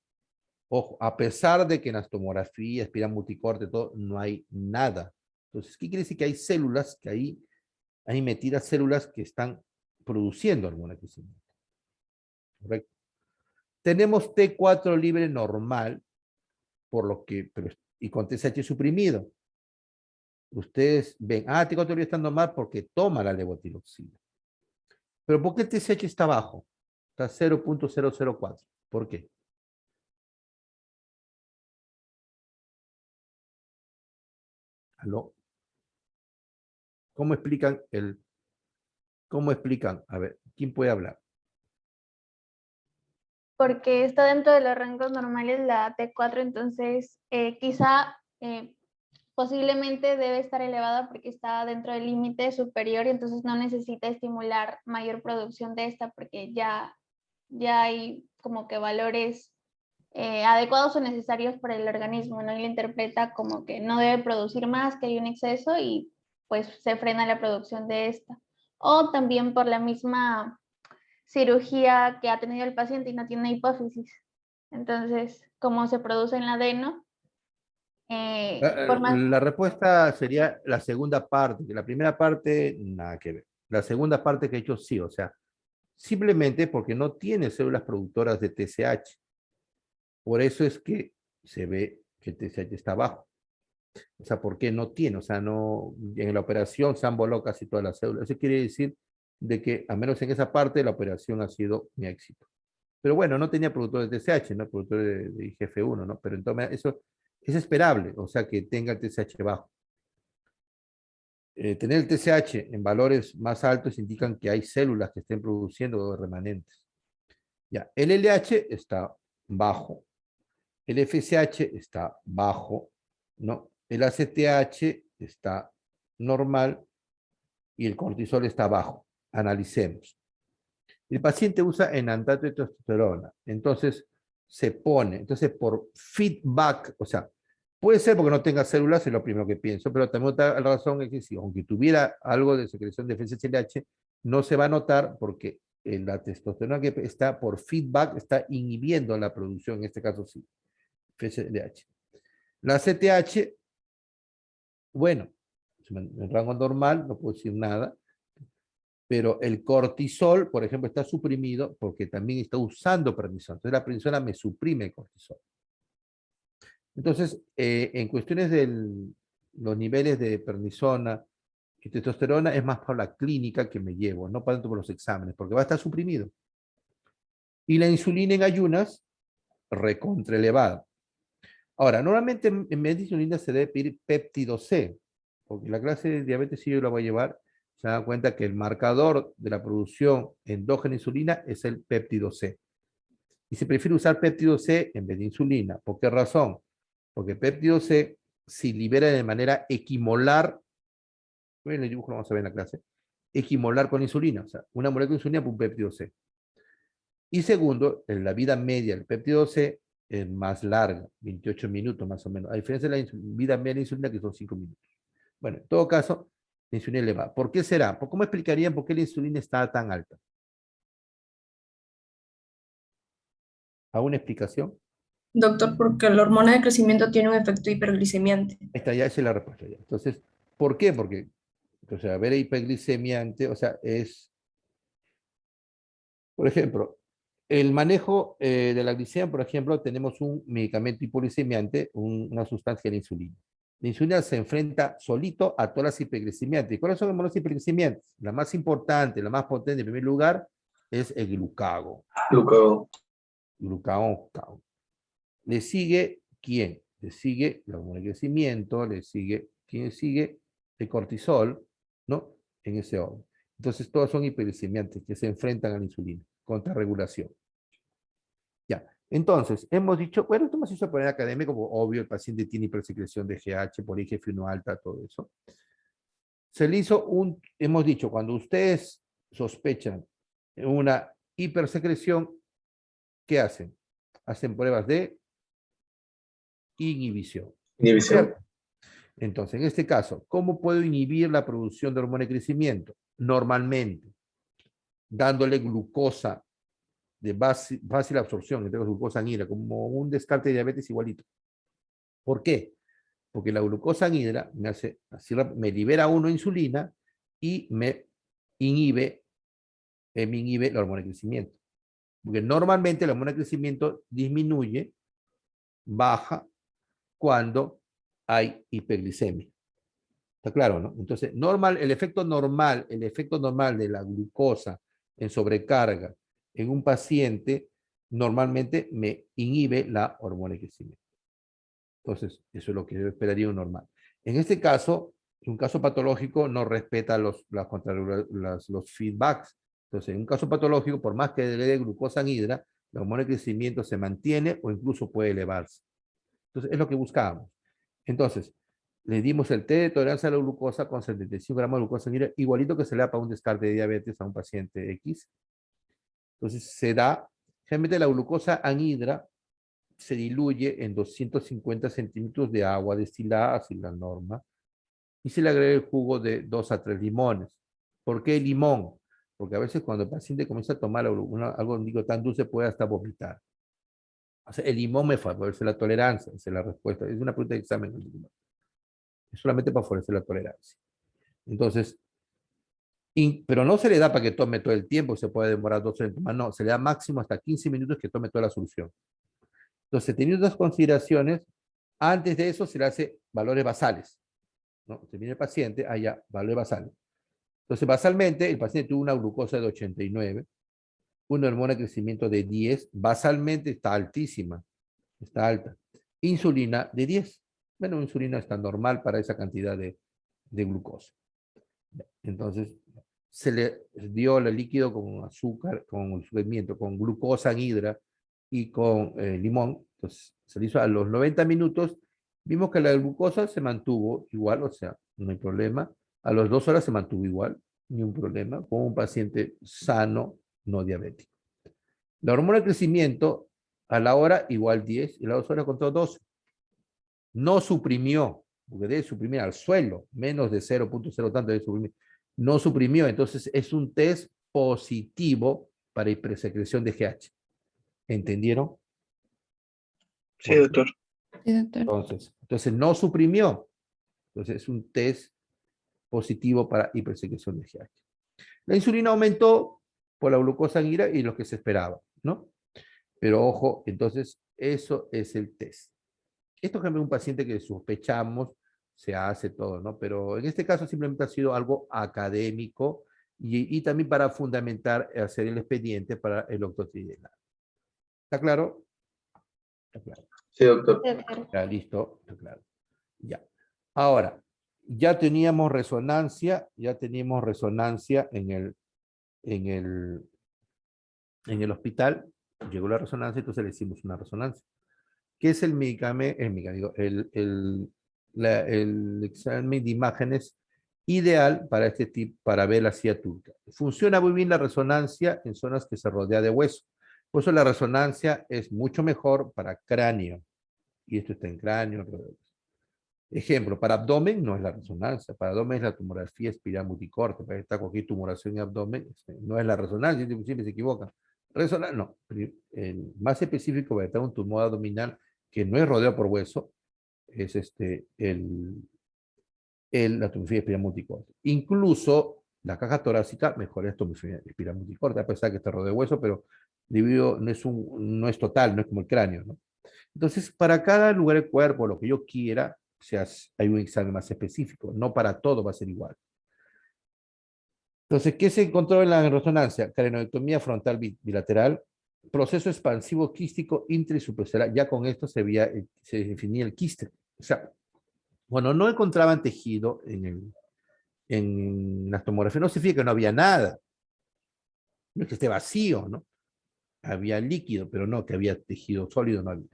Ojo, a pesar de que en las tomografías, espiral multicorte, todo, no hay nada. Entonces, ¿qué quiere decir? Que hay células, que hay metidas células que están produciendo hormona de crecimiento. ¿Correcto? Tenemos T4 libre normal, y con TSH suprimido. Ustedes ven, T4 libre está normal porque toma la levotiroxina. Pero ¿por qué el TSH está bajo? Está 0.004. ¿Por qué? ¿Aló? ¿Cómo explican A ver, ¿quién puede hablar? Porque está dentro de los rangos normales la T4, entonces quizá posiblemente debe estar elevada porque está dentro del límite superior y entonces no necesita estimular mayor producción de esta porque ya hay como que valores adecuados o necesarios para el organismo, ¿no? Y lo interpreta como que no debe producir más, que hay un exceso y pues se frena la producción de esta. O también por la misma cirugía que ha tenido el paciente y no tiene hipófisis. Entonces, como se produce en la adeno, por más... La respuesta sería la segunda parte, que la primera parte, nada que ver. La segunda parte que he hecho sí, o sea, simplemente porque no tiene células productoras de TSH. Por eso es que se ve que el TSH está bajo. O sea, ¿por qué no tiene? O sea, no, en la operación se han volado casi todas las células. Eso quiere decir de que, al menos en esa parte, la operación ha sido un éxito. Pero bueno, no tenía productor de TSH, ¿no? Productor de IGF-1, ¿no? Pero entonces eso es esperable, o sea, que tenga el TSH bajo. Tener el TSH en valores más altos indican que hay células que estén produciendo remanentes. Ya, el LH está bajo, el FSH está bajo, ¿no? El ACTH está normal y el cortisol está bajo. Analicemos. El paciente usa enantato de testosterona, entonces se pone, entonces por feedback, o sea, puede ser porque no tenga células, es lo primero que pienso, pero también otra razón es que si, aunque tuviera algo de secreción de FSH, no se va a notar porque la testosterona que está por feedback está inhibiendo la producción, en este caso sí, FSH. La CTH, bueno, en rango normal, no puedo decir nada, pero el cortisol, por ejemplo, está suprimido porque también está usando prednisona. Entonces la prednisona me suprime el cortisol. Entonces, en cuestiones de los niveles de prednisona y testosterona, es más por la clínica que me llevo, no tanto por los exámenes, porque va a estar suprimido. Y la insulina en ayunas, recontra elevada. Ahora, normalmente en vez de insulina se debe pedir péptido C, porque la clase de diabetes, si yo la voy a llevar, se dan cuenta que el marcador de la producción endógena de insulina es el péptido C. Y se prefiere usar péptido C en vez de insulina. ¿Por qué razón? Porque péptido C se libera de manera equimolar, bueno, el dibujo lo vamos a ver en la clase, equimolar con insulina, o sea, una molécula de insulina por un péptido C. Y segundo, en la vida media del péptido C es más larga, 28 minutos más o menos, a diferencia de la vida media de la insulina que son 5 minutos. Bueno, en todo caso, la insulina elevada. ¿Por qué será? ¿Cómo explicarían por qué la insulina está tan alta? ¿Alguna explicación? Doctor, porque la hormona de crecimiento tiene un efecto hiperglicemiante. Esta ya esa es la respuesta. Ya. Entonces, ¿por qué? Porque, o sea, ver hiperglicemiante, o sea, es, por ejemplo, el manejo de la glicemia, por ejemplo, tenemos un medicamento hipoglicemiante, una sustancia de la insulina. La insulina se enfrenta solito a todas las hiperglicemiantes. ¿Y cuáles son las hiperglicemiantes? La más importante, la más potente en primer lugar, es el glucagon. Glucagon. ¿Le sigue quién? Le sigue la hormona de crecimiento, le sigue, ¿quién sigue? El cortisol, ¿no? En ese orden. Entonces, todas son hiperglicemiantes que se enfrentan a la insulina, contrarregulación. Ya, entonces, hemos dicho, bueno, esto más hizo poner académico, como obvio, el paciente tiene hipersecreción de GH, por IGF-1 alta, todo eso. Se le hizo hemos dicho, cuando ustedes sospechan una hipersecreción, ¿qué hacen? Hacen pruebas de inhibición. Inhibición. Entonces, en este caso, ¿cómo puedo inhibir la producción de hormona de crecimiento? Normalmente, dándole glucosa de fácil absorción, entre glucosa anhidra, como un descarte de diabetes igualito. ¿Por qué? Porque la glucosa anhidra me libera insulina y me inhibe la hormona de crecimiento. Porque normalmente la hormona de crecimiento disminuye, baja, cuando hay hiperglicemia. ¿Está claro, no? Entonces, el efecto normal de la glucosa en sobrecarga en un paciente normalmente me inhibe la hormona de crecimiento. Entonces, eso es lo que yo esperaría un normal. En este caso, un caso patológico no respeta los feedbacks. Entonces, en un caso patológico, por más que le dé glucosa anhidra, la hormona de crecimiento se mantiene o incluso puede elevarse. Entonces, es lo que buscábamos. Entonces, le dimos el té de tolerancia a la glucosa con 75 gramos de glucosa anhidra, igualito que se le da para un descarte de diabetes a un paciente X. Entonces, se da, generalmente la glucosa anhidra se diluye en 250 centímetros de agua destilada, así la norma, y se le agrega el jugo de 2 a 3 limones. ¿Por qué limón? Porque a veces cuando el paciente comienza a tomar algo digo, tan dulce puede hasta vomitar. O sea, el limón me favorece la tolerancia, esa es la respuesta. Es una pregunta de examen. Es solamente para favorecer la tolerancia. Entonces, pero no se le da para que tome todo el tiempo, se puede demorar 2 horas en tomar, no, se le da máximo hasta 15 minutos que tome toda la solución. Entonces, teniendo estas consideraciones, antes de eso se le hace valores basales, ¿no? Se viene el paciente, allá, valores basales. Entonces, basalmente, el paciente tuvo una glucosa de 89, una hormona de crecimiento de 10, basalmente está altísima, está alta. Insulina de 10. Bueno, insulina está normal para esa cantidad de glucosa. Entonces, se le dio el líquido con azúcar, con sufrimiento, con glucosa anhidra y con limón. Entonces, se le hizo a los 90 minutos. Vimos que la glucosa se mantuvo igual, o sea, no hay problema. A las 2 horas se mantuvo igual. ni un problema, con un paciente sano, no diabético. La hormona de crecimiento a la hora igual 10 y la 2 horas contó 12. No suprimió, porque debe suprimir al suelo, menos de 0.0 tanto debe suprimir. No suprimió, entonces es un test positivo para hipersecreción de GH. ¿Entendieron? Sí, doctor. Sí, doctor. Entonces no suprimió. Entonces es un test positivo para hipersecreción de GH. La insulina aumentó por la glucosa sanguínea y lo que se esperaba, ¿no? Pero ojo, entonces eso es el test. Esto es un paciente que sospechamos, se hace todo, ¿no? Pero en este caso simplemente ha sido algo académico y también para fundamentar, hacer el expediente para el octotridena. ¿Está claro? Está claro. Sí, doctor. Ya, listo, está claro. Ya. Ahora, ya teníamos resonancia en el hospital, llegó la resonancia, entonces le hicimos una resonancia. ¿Qué es el medicamento? El examen de imágenes ideal para este tipo, para ver la silla turca. Funciona muy bien la resonancia en zonas que se rodea de hueso. Por eso la resonancia es mucho mejor para cráneo. Y esto está en cráneo. Ejemplo, para abdomen no es la resonancia, para abdomen es la tomografía espiral multicorte, para que está cualquier tumoración en abdomen, no es la resonancia, siempre se equivocan. Resonancia, no, el más específico para estar un tumor abdominal que no es rodeado por hueso, es la tomografía espiral multicorte. Incluso la caja torácica mejora la tomografía espiral multicorte, a pesar que está rodeado de hueso, pero debido, no es total, no es como el cráneo, ¿no? Entonces, para cada lugar del cuerpo, lo que yo quiera, o sea, hay un examen más específico, no para todo va a ser igual. Entonces, ¿qué se encontró en la resonancia? Craniodectomía frontal bilateral, proceso expansivo quístico intra y supracelular. Ya con esto se definía el quiste. O sea, bueno, no encontraban tejido en las tomografías, no significa que no había nada. No es que esté vacío, ¿no? Había líquido, pero no que había tejido sólido, no había.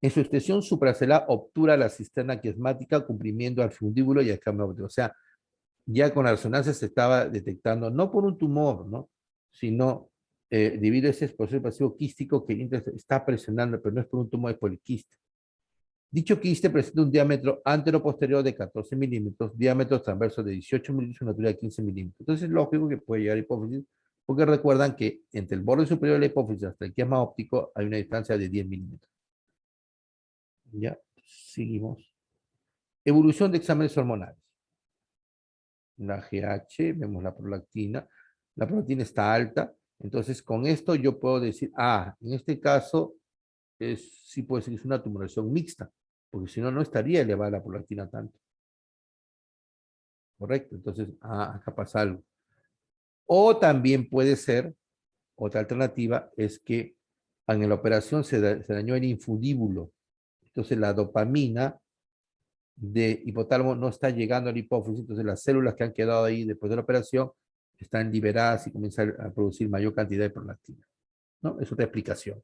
En su extensión supracelular obtura la cisterna quiasmática comprimiendo al fundíbulo y al camino óptico. O sea, ya con la resonancia se estaba detectando, no por un tumor, ¿no? Sino debido a ese proceso pasivo quístico que está presionando, pero no es por un tumor, es por el quiste. Dicho quiste presenta un diámetro antero-posterior de 14 milímetros, diámetro transverso de 18 milímetros, una altura de 15 milímetros. Entonces es lógico que puede llegar a hipófisis, porque recuerdan que entre el borde superior de la hipófisis hasta el quiasma óptico hay una distancia de 10 milímetros. Ya, seguimos. Evolución de exámenes hormonales. La GH, vemos la prolactina. La prolactina está alta. Entonces, con esto yo puedo decir, en este caso, sí puede ser que es una tumoración mixta, porque si no, no estaría elevada la prolactina tanto. Correcto. Entonces, acá pasa algo. O también puede ser, otra alternativa, es que en la operación se dañó el infundíbulo. Entonces, la dopamina de hipotálamo no está llegando al hipófisis, entonces las células que han quedado ahí después de la operación están liberadas y comienzan a producir mayor cantidad de prolactina, ¿no? Es otra explicación.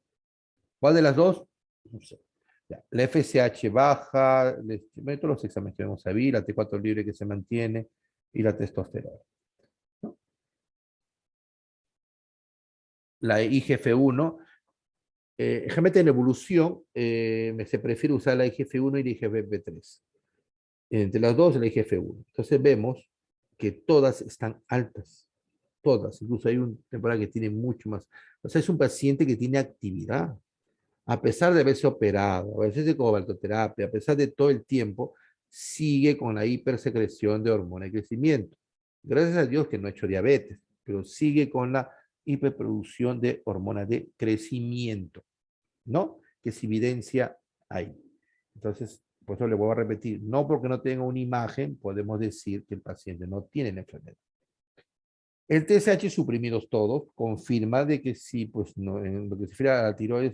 ¿Cuál de las dos? No sé. Ya, la FSH baja, todos los exámenes que vemos ahí, la T4 libre que se mantiene y la testosterona, ¿no? La IGF-1, realmente en evolución se prefiere usar la IGF-1 y la IGF-3. Entre las dos, la IGF-1. Entonces vemos que todas están altas. Todas. Incluso hay una temporada que tiene mucho más. O sea, es un paciente que tiene actividad. A pesar de haberse operado, a veces de cobaltoterapia, a pesar de todo el tiempo, sigue con la hipersecreción de hormona de crecimiento. Gracias a Dios que no ha hecho diabetes, pero sigue con la hiperproducción de hormona de crecimiento, ¿no? Que se evidencia ahí. Entonces, por eso le voy a repetir, no porque no tenga una imagen, podemos decir que el paciente no tiene la enfermedad. El TSH suprimidos todos confirma de que sí, pues no, en lo que se refiere a la tiroides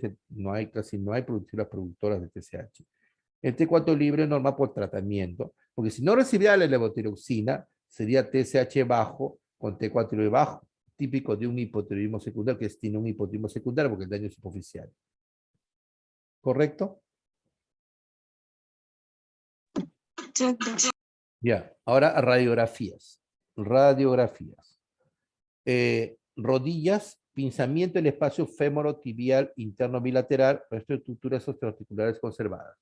casi no hay las productoras de TSH. El T4 libre es normal por tratamiento, porque si no recibiera la levotiroxina, sería TSH bajo con T4 libre bajo, típico de un hipotiroidismo secundario, que tiene un hipotiroidismo secundario porque el daño es superficial. ¿Correcto? Exacto. Ya, ahora radiografías. Radiografías. Rodillas, pinzamiento del espacio fémoro-tibial interno bilateral, resto de estructuras osteoarticulares conservadas.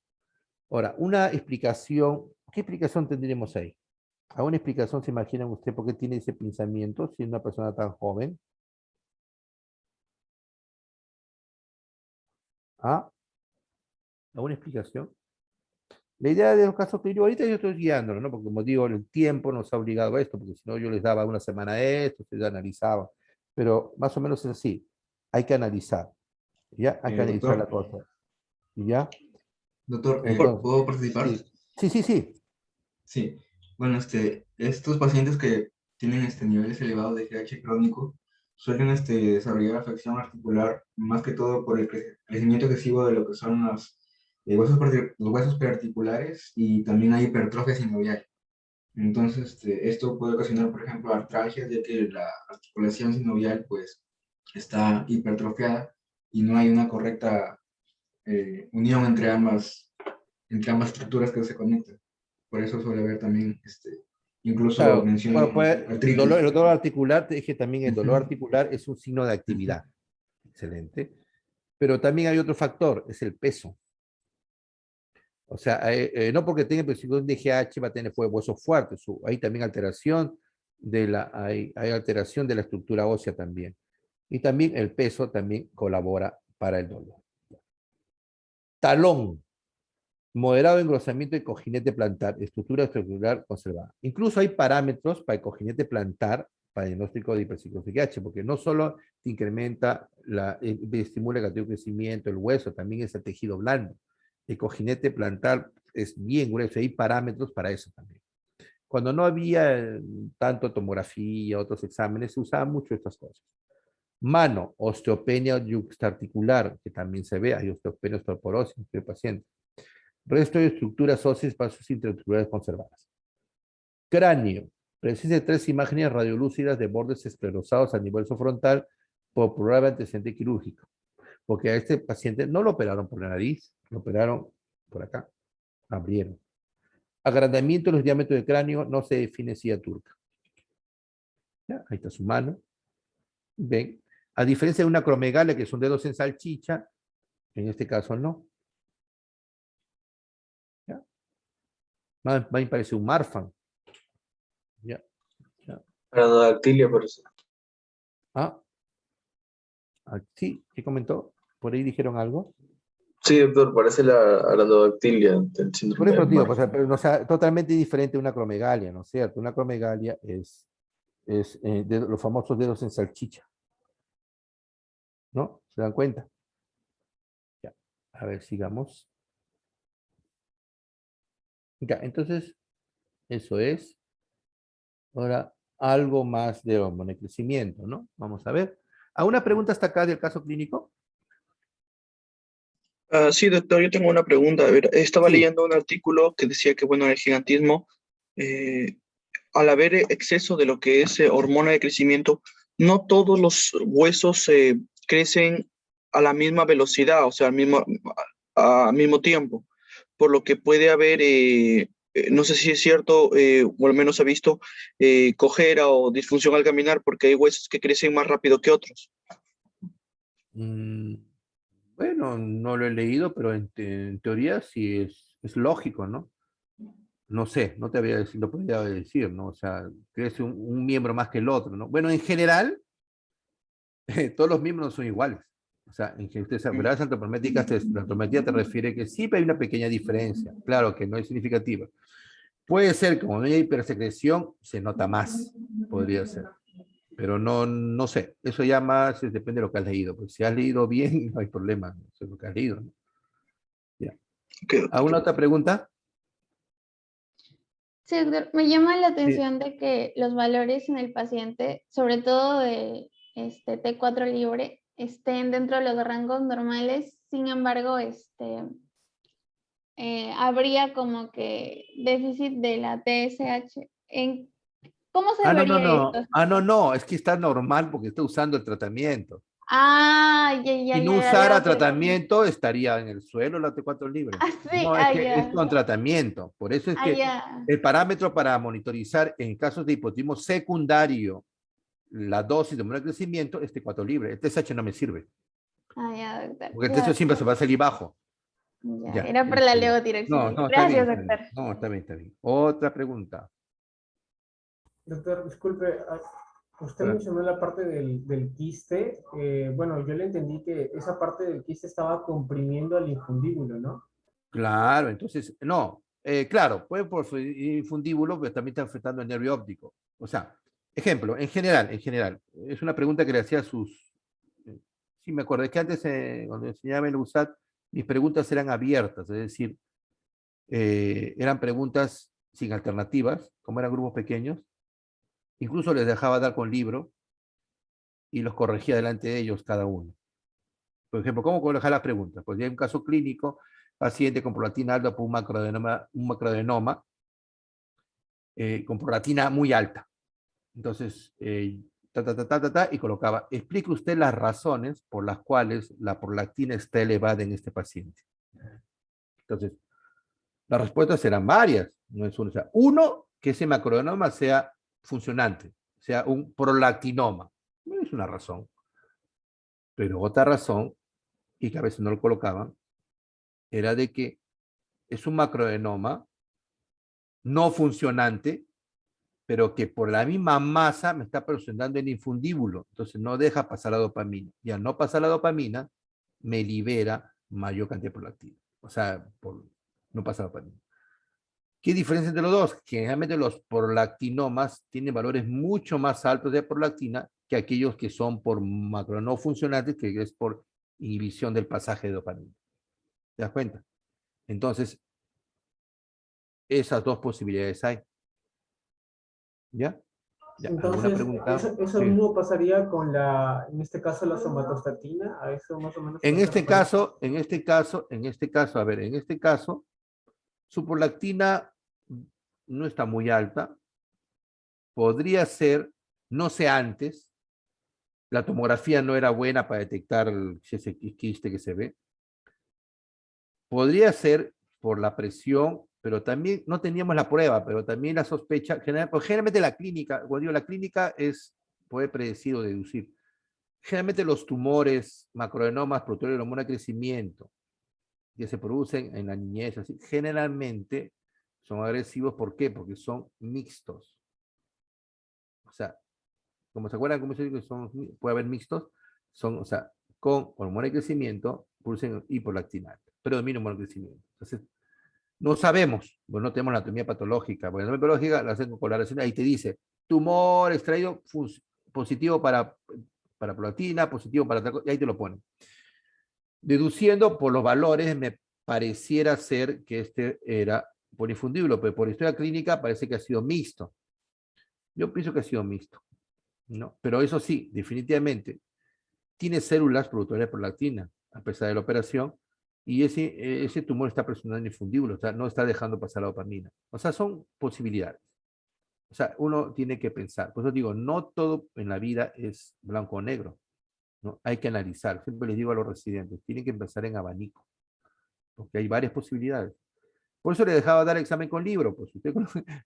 Ahora, una explicación, ¿qué explicación tendríamos ahí? ¿Alguna explicación se imaginan usted por qué tiene ese pinzamiento si es una persona tan joven? ¿Ah? ¿Alguna explicación? La idea de los casos clínicos, ahorita yo estoy guiándolo, ¿no? Porque como digo, el tiempo nos ha obligado a esto, porque si no yo les daba una semana de esto, ustedes analizaban. Pero más o menos es así. Hay que analizar, ¿ya? Hay que analizar la Doctor, cosa, ¿ya? doctor, Entonces, ¿puedo participar? sí, sí, sí, sí. Sí. Bueno, estos pacientes que tienen niveles elevados de GH crónico suelen desarrollar afección articular, más que todo por el crecimiento excesivo de lo que son los huesos prearticulares, y también hay hipertrofia sinovial. Entonces, esto puede ocasionar, por ejemplo, artralgias, ya que la articulación sinovial pues está hipertrofiada y no hay una correcta unión entre ambas estructuras que se conectan. Por eso suele haber también, incluso Claro, bueno, mencionan pues, artritis. el dolor articular, te dije también, el dolor Ujú, articular es un signo de actividad. Excelente. Pero también hay otro factor, es el peso. O sea, no porque tenga presión de GH va a tener huesos fuertes, hay también alteración hay alteración de la estructura ósea también. Y también el peso también colabora para el dolor. Talón, moderado engrosamiento de cojinete plantar, estructura estructural conservada. Incluso hay parámetros para el cojinete plantar para el diagnóstico de hiperciclosis GH, porque no solo te incrementa, estimula el gatillo de crecimiento, el hueso, también es el tejido blando. El cojinete plantar es bien grueso, hay parámetros para eso también. Cuando no había tanto tomografía, otros exámenes, se usaban mucho estas cosas. Mano, osteopenia yuxtarticular, que también se ve, hay osteopenia osteoporosis en el paciente. Resto de estructuras óseas, espacios intraarticulares conservadas. Cráneo, presencia de 3 imágenes radiolúcidas de bordes esclerosados a nivel frontal por probable antecedente quirúrgico. Porque a este paciente no lo operaron por la nariz, lo operaron por acá, abrieron. Agrandamiento de los diámetros del cráneo no se define silla turca. ¿Ya? Ahí está su mano. Ven. A diferencia de una acromegalia, que son dedos en salchicha, en este caso no. ¿Ya? Más bien parece un marfan. ¿Ya? ¿Ya? Aranodactilia, por eso. Ah, sí, ¿qué comentó? ¿Por ahí dijeron algo? Sí, doctor, parece la aranodactilia del Por síndrome de ejemplo, digo, pues, Marfan. pero, o sea, totalmente diferente a una acromegalia, ¿no es cierto? Una acromegalia es de los famosos dedos en salchicha, ¿no? ¿Se dan cuenta? Ya, a ver, sigamos. Ya, entonces, eso es. Ahora, algo más de hormona de crecimiento, ¿no? Vamos a ver. ¿Alguna pregunta hasta acá del caso clínico? Sí, doctor, yo tengo una pregunta. A ver, estaba Sí. leyendo un artículo que decía que, bueno, en el gigantismo, eh, al haber exceso de lo que es hormona de crecimiento, no todos los huesos crecen a la misma velocidad, o sea, al mismo tiempo, por lo que puede haber, no sé si es cierto, o al menos he visto, cojera o disfunción al caminar, porque hay huesos que crecen más rápido que otros. Mm, bueno, no lo he leído, pero en teoría sí es lógico, ¿no? No sé, no te voy a decir, lo podría decir, ¿no? O sea, crece un miembro más que el otro, ¿no? Bueno, en general, todos los miembros no son iguales. O sea, en que ustedes verdades antropométricas, la antropometría te refiere que sí hay una pequeña diferencia. Claro que no es significativa. Puede ser, como no hay hipersecreción, se nota más, podría ser. Pero no sé, eso ya más depende de lo que has leído. Pues si has leído bien, no hay problema, eso es lo que has leído, ¿no? Ya. Ok, doctor. ¿Alguna otra pregunta? Sí, doctor, me llama la Sí. atención de que los valores en el paciente, sobre todo de T4 libre, estén dentro de los rangos normales. Sin embargo, habría como que déficit de la TSH. ¿Cómo se No, vería esto? no, es que está normal porque está usando el tratamiento. Ah, ya, ya, Si no ya, usara ya, tratamiento, estaría en el suelo la T4 libre. Ah, sí, No, es ah, que es ya. con tratamiento. Por eso es Ah, que ya. el parámetro para monitorizar en casos de hipotismo secundario la dosis de hormona de crecimiento es T4 libre. El TSH no me sirve, Ah, ya, doctor. porque el Ya, TSH siempre se va a salir bajo. ya. Ya, Era por la ya. No, levotiroxina. no, está bien, Gracias, está bien. doctor. No, está bien, está bien. Otra pregunta. Doctor, disculpe, usted Ah, mencionó la parte del quiste. Bueno, yo le entendí que esa parte del quiste estaba comprimiendo al infundíbulo, ¿no? Claro, entonces, no, claro, puede por infundíbulo, pero también está afectando el nervio óptico. O sea, ejemplo, en general, es una pregunta que le hacía a sus, sí me acuerdo, es que antes cuando enseñaba el USAT, mis preguntas eran abiertas, es decir, eran preguntas sin alternativas, como eran grupos pequeños, incluso les dejaba dar con libro y los corregía delante de ellos cada uno. Por ejemplo, ¿cómo colocar las preguntas? Pues ya hay un caso clínico, paciente con prolactina alta por un macroadenoma con prolactina muy alta. Entonces, y colocaba, explique usted las razones por las cuales la prolactina está elevada en este paciente. Entonces, las respuestas serán varias, no es una. O sea, uno, que ese macroadenoma sea funcionante, sea un prolactinoma. No es una razón. Pero otra razón, y que a veces no lo colocaban, era de que es un macroadenoma no funcionante, pero que por la misma masa me está presionando el infundíbulo, entonces no deja pasar la dopamina. Y al no pasar la dopamina, me libera mayor cantidad de prolactina. O sea, no pasa la dopamina. ¿Qué diferencia entre los dos? Generalmente los prolactinomas tienen valores mucho más altos de prolactina que aquellos que son por macro no funcionantes, que es por inhibición del pasaje de dopamina. ¿Te das cuenta? Entonces, esas dos posibilidades hay. ¿Ya? ¿Ya? ¿Alguna Entonces, pregunta? eso Sí. mismo pasaría con en este caso, la somatostatina. A eso más o menos se En hace este referencia. caso, a ver, en este caso, su prolactina no está muy alta. Podría ser, no sé antes, la tomografía no era buena para detectar ese quiste que se ve. Podría ser por la presión, pero también no teníamos la prueba, pero también la sospecha, generalmente la clínica, cuando digo la clínica puede predecir o deducir. Generalmente los tumores, macroadenoma, productores de hormona de crecimiento, que se producen en la niñez, así, generalmente son agresivos. ¿Por qué? Porque son mixtos. O sea, como se acuerdan, como se dice que puede haber mixtos, son, o sea, con hormona de crecimiento, producen hipolipolactina, predomina hormona de crecimiento. Entonces, no sabemos, pues no tenemos la anatomía patológica, porque la anatomía patológica la hacen con coloración, ahí te dice, tumor extraído positivo para prolactina, positivo para y ahí te lo ponen. Deduciendo por los valores, me pareciera ser que este era polifundible, pero por historia clínica parece que ha sido mixto. Yo pienso que ha sido mixto, ¿no? Pero eso sí, definitivamente, tiene células productoras de prolactina, a pesar de la operación, y ese tumor está presionando el infundíbulo, o sea, no está dejando pasar la dopamina. O sea, son posibilidades. O sea, uno tiene que pensar. Por eso digo, no todo en la vida es blanco o negro, ¿no? Hay que analizar. Siempre les digo a los residentes, tienen que empezar en abanico, porque hay varias posibilidades. Por eso le dejaba dar examen con libro, pues.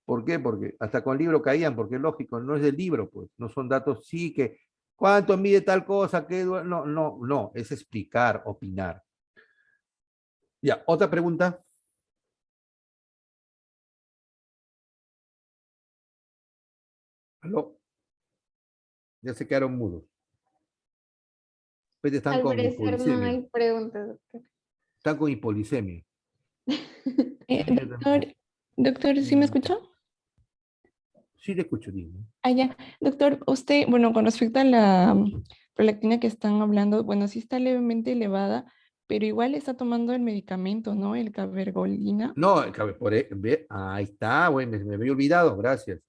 ¿Por qué? Porque hasta con libro caían, porque es lógico, no es del libro, pues. No son datos, sí, que cuánto mide tal cosa, qué no, no, no, es explicar, opinar. Ya, otra pregunta. ¿Aló? Ya se quedaron mudos. Pues están Al con parecer no hipolicemia. hay preguntas, doctor. Están con hipolicemia. Doctor, ¿sí me escuchó? Sí, le escucho, dime. Ah, ya. Doctor, usted, bueno, con respecto a la prolactina que están hablando, bueno, sí está levemente elevada, pero igual está tomando el medicamento, ¿no? El cabergolina. No, ahí está, güey, me había olvidado, gracias.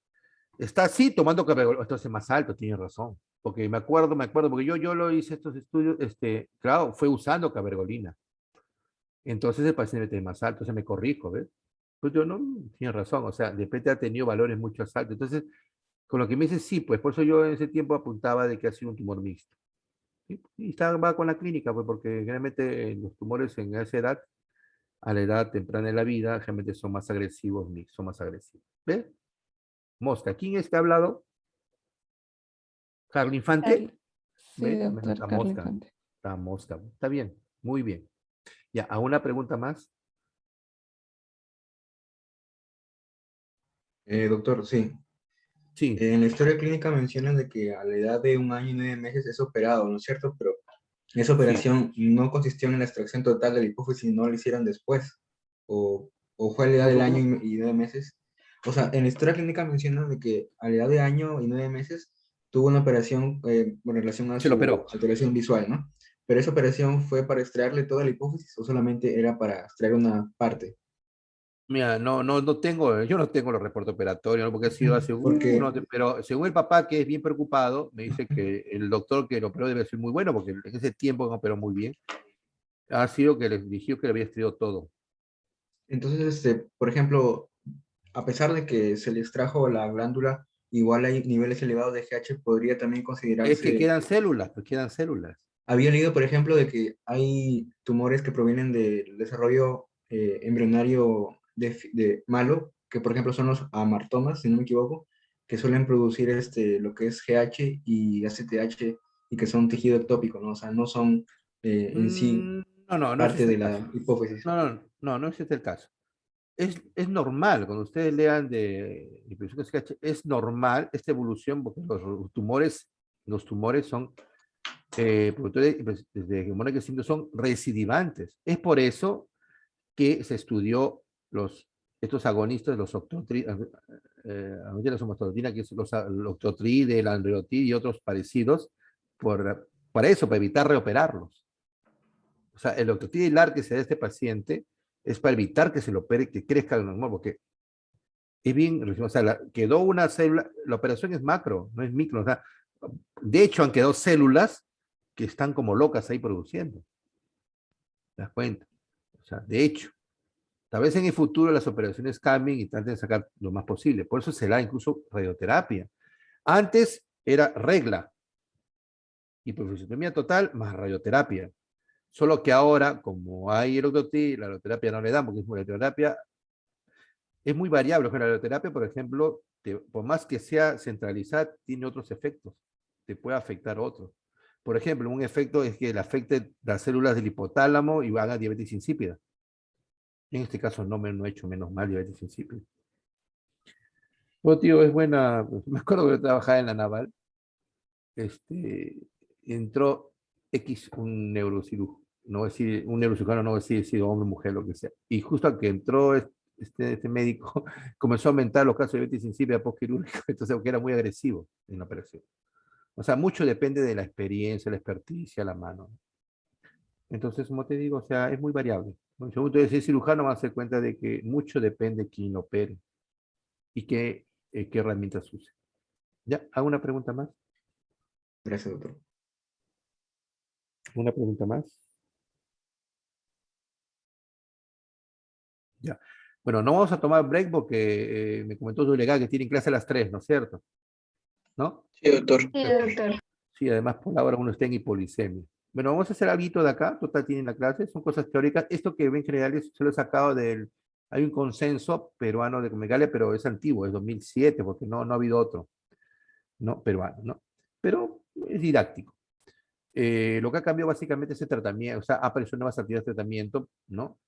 Está así tomando cabergolina, entonces más alto, tiene razón. Porque me acuerdo, porque yo lo hice estos estudios, claro, fue usando cabergolina. Entonces el paciente tiene más alto, entonces me corrijo, ¿ves? Pues yo no, tiene razón, o sea, de repente ha tenido valores mucho más altos. Entonces, con lo que me dice, sí, pues por eso yo en ese tiempo apuntaba de que ha sido un tumor mixto. ¿sí? Y va con la clínica, pues porque generalmente los tumores en esa edad, a la edad temprana de la vida, generalmente son más agresivos, son más agresivos. ¿Ves? Mosca. ¿Quién es que ha hablado? ¿Carlos Infante? Carl- Sí, ¿Ves? Bueno, doctor está Carlos mosca. Infante. Está mosca. Está bien. Muy bien. Ya, ¿alguna pregunta más? Doctor, sí. Sí. En la historia clínica mencionan de que a la edad de 1 año y 9 meses es operado, ¿no es cierto? Pero esa operación no consistió en la extracción total de la hipófisis, no la hicieron después. O fue a la edad ¿Cómo, del cómo, año cómo? y 9 meses. O sea, en la historia clínica mencionan de que a la edad de año y 9 meses tuvo una operación en relación a Se lo su operó. alteración visual, ¿no? Pero esa operación fue para extraerle toda la hipófisis o solamente era para extraer una parte. Mira, no tengo, yo no tengo los reportes operatorios, ¿no? Porque ha sido hace, Porque pero según el papá, que es bien preocupado, me dice que el doctor que lo operó debe ser muy bueno, porque en ese tiempo que operó muy bien, ha sido que les dijo que le había estudiado todo. entonces, por ejemplo, a pesar de que se le extrajo la glándula, igual hay niveles elevados de GH, podría también Es que considerarse. quedan células, pues quedan células. Había leído, por ejemplo, de que hay tumores que provienen del desarrollo embrionario de malo, que por ejemplo son los amartomas, si no me equivoco, que suelen producir lo que es GH y ACTH y que son tejido ectópico, ¿no? O sea, no son en sí No es parte este de el caso. la hipófisis. No es este el caso. Es normal, cuando ustedes lean de hipertensión CH, es normal esta evolución, porque los tumores son productores de hormona crecimiento, son recidivantes. Es por eso que se estudió estos agonistas, los la somatostatina, que es los octotrid, el androtid y otros parecidos, para eso, para evitar reoperarlos. O sea, el octotrid y el AR que se da a este paciente es para evitar que se lo opere, que crezca de normal, porque es bien, o sea, quedó una célula, la operación es macro, no es micro, o sea, de hecho han quedado células que están como locas ahí produciendo, ¿te das cuenta? O sea, de hecho, tal vez en el futuro las operaciones cambien y traten de sacar lo más posible, por eso se da incluso radioterapia. Antes era regla, hipofisiotomía total más radioterapia, solo que ahora, como hay erodotis, la radioterapia no le dan, porque es radioterapia es muy variable. La radioterapia, por ejemplo, por más que sea centralizada, tiene otros efectos. Te puede afectar otros. Por ejemplo, un efecto es que le afecte las células del hipotálamo y haga diabetes insípida. En este caso no he hecho menos mal diabetes insípida. Oh, tío, es buena. Me acuerdo que yo trabajaba en la Naval. Entró un neurocirujano, no voy a decir, un neurocirujano, no voy a decir si hombre, mujer, lo que sea. Y justo al que entró este médico, comenzó a aumentar los casos de diabetes insípida postquirúrgica, entonces porque era muy agresivo en la operación. O sea, mucho depende de la experiencia, la experticia, la mano. Entonces, como te digo, o sea, es muy variable. ¿No? Según tú eres cirujano, vas a dar cuenta de que mucho depende de quién opere y qué herramientas use. ¿Ya? ¿Hago una pregunta más? Gracias, doctor. ¿Una pregunta más? Ya. Bueno, no vamos a tomar break porque me comentó su delegada que tienen clase a las 3, ¿no es cierto? ¿No? Sí, doctor. Sí, doctor. Sí, además por ahora uno está en hipolicemia. Bueno, vamos a hacer algo de acá, total tienen la clase, son cosas teóricas. Esto que ven generales se lo he sacado hay un consenso peruano de Comegalia, pero es antiguo, es 2007, porque no ha habido otro, ¿no? Peruano, ¿no? Pero es didáctico. Lo que ha cambiado básicamente es el tratamiento, o sea, ha aparecido nuevas actividades de tratamiento, ¿no?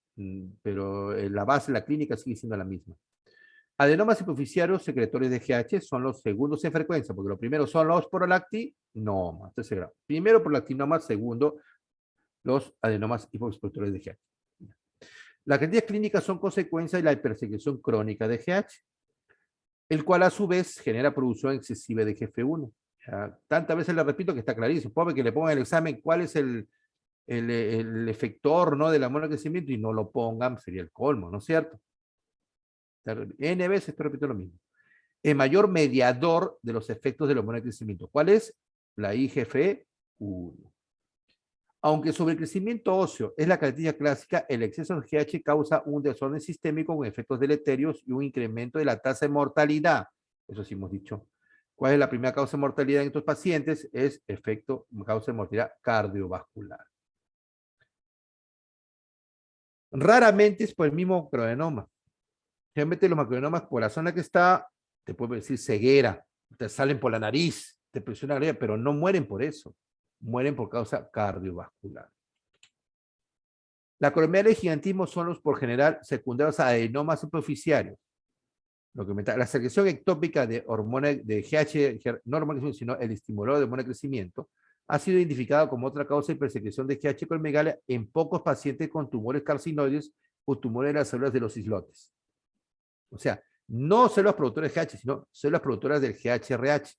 Pero la base, la clínica sigue siendo la misma. Adenomas hipoficiarios secretorios de GH son los segundos en frecuencia, porque los primeros son los prolactinomas, tercer grado. Primero prolactinomas, segundo los adenomas hipoficiarios de GH. Las características clínicas son consecuencia de la hipersecreción crónica de GH, el cual a su vez genera producción excesiva de GF1. Tantas veces le repito que está clarísimo. Pobre que le pongan el examen cuál es el efector, ¿no?, del hormona de crecimiento y no lo pongan, sería el colmo, ¿no es cierto? N veces estoy repitiendo lo mismo. El mayor mediador de los efectos del hormona de crecimiento. ¿Cuál es? La IGF-1. Aunque sobre el crecimiento óseo es la característica clásica, el exceso de GH causa un desorden sistémico con efectos deleterios y un incremento de la tasa de mortalidad. Eso sí hemos dicho. ¿Cuál es la primera causa de mortalidad en estos pacientes? Es causa de mortalidad cardiovascular. Raramente es por el mismo macroadenoma. Generalmente los macroadenomas, por la zona que está, te puedo decir ceguera, te salen por la nariz, te presiona la nariz, pero no mueren por eso. Mueren por causa cardiovascular. La acromegalia y gigantismo son los, por general, secundarios a adenomas superficiarios. Lo que la secreción ectópica de hormona de GH, no hormona, sino el estimulador de hormona de crecimiento, ha sido identificado como otra causa de hipersecreción de GH acromegalia en pocos pacientes con tumores carcinoides o tumores de las células de los islotes. O sea, no células productoras de GH, sino células productoras del GHRH,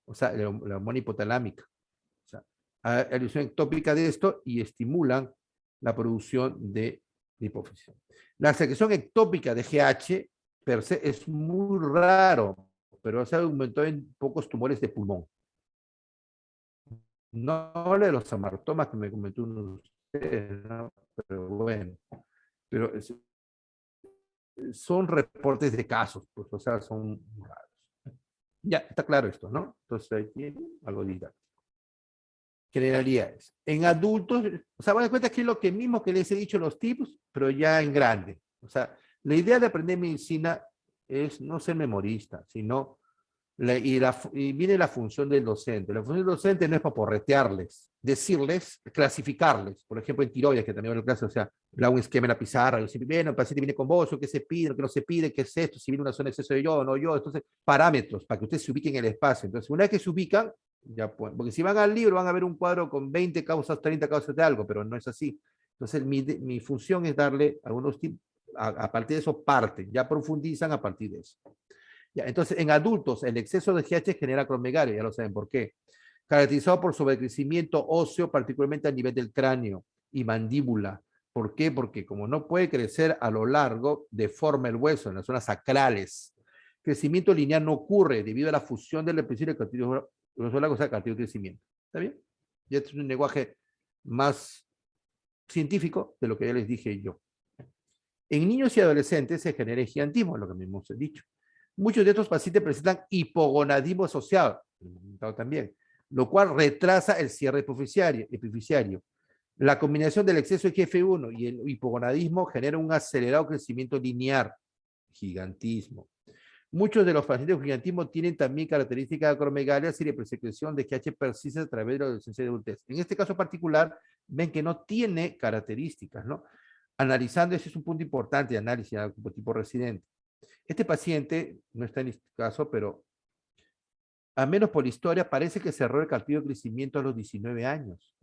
o sea, la hormona hipotalámica. O sea, hay ilusión ectópica de esto y estimulan la producción de hipófisis. La secreción ectópica de GH per se es muy raro, pero se aumentó en pocos tumores de pulmón. No de los amartomas que me comentó uno de ustedes, ¿no? Pero bueno, pero son reportes de casos, pues, o sea, son raros. Ya, está claro esto, ¿no? Entonces ahí tiene algo didáctico. Generalidades. En adultos, o sea, van a cuenta que es lo que mismo que les he dicho los tips, pero ya en grande. O sea, la idea de aprender medicina es no ser memorista, sino, y viene la función del docente. La función del docente no es para porretearles, decirles, clasificarles. Por ejemplo, en tiroides, que también en el caso, o sea, le hago un esquema en la pizarra, yo siempre, bueno, el paciente viene con vos, qué se pide, qué no se pide, qué es esto, si viene una zona de exceso de yodo o no yodo. Entonces, parámetros para que ustedes se ubiquen en el espacio. Entonces, una vez que se ubican, ya pueden, porque si van al libro van a ver un cuadro con 20 causas, 30 causas de algo, pero no es así. Entonces, mi función es darle algunos tips, a partir de eso parten, ya profundizan a partir de eso. Ya, entonces, en adultos, el exceso de GH genera acromegalia, ya lo saben por qué. Caracterizado por sobrecrecimiento óseo, particularmente a nivel del cráneo y mandíbula. ¿Por qué? Porque como no puede crecer a lo largo, deforma el hueso en las zonas sacrales. Crecimiento lineal no ocurre debido a la fusión del epicentro del cartílago, o sea, cartílago de crecimiento. ¿Está bien? Y este es un lenguaje más científico de lo que ya les dije yo. En niños y adolescentes se genera el gigantismo, lo que mismo os he dicho. Muchos de estos pacientes presentan hipogonadismo asociado, también, lo cual retrasa el cierre epifisiario. La combinación del exceso de GF1 y el hipogonadismo genera un acelerado crecimiento lineal, gigantismo. Muchos de los pacientes con gigantismo tienen también características de acromegalia y la presecreción de GH persiste a través de la adolescencia y adultez. En este caso particular, ven que no tiene características, ¿no? Analizando, ese es un punto importante de análisis como tipo residente. Este paciente, no está en este caso, pero al menos por la historia, parece que cerró el cartílago de crecimiento a los 19 años.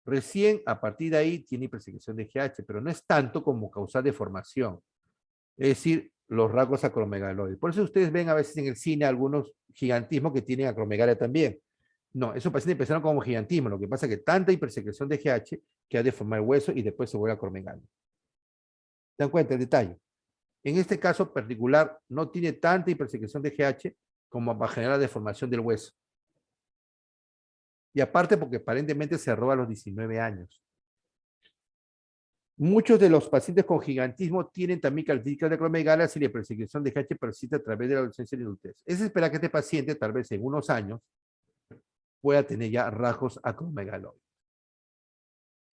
Recién, a partir de ahí, tiene hipersecreción de GH, pero no es tanto como causal de formación. Es decir, los rasgos acromegaloides. Por eso ustedes ven a veces en el cine algunos gigantismos que tienen acromegalia también. No, esos pacientes empezaron como gigantismo. Lo que pasa es que tanta hipersecreción de GH que ha deformado el hueso y después se vuelve acromegalia. ¿Se dan cuenta el detalle? En este caso particular, no tiene tanta hipersecreción de GH como para generar deformación del hueso. Y aparte porque aparentemente se roba a los 19 años. Muchos de los pacientes con gigantismo tienen también características de acromegalia si la hipersecreción de GH persiste a través de la adolescencia y la adultez. Es esperar que este paciente, tal vez en unos años, pueda tener ya rasgos acromegaloides.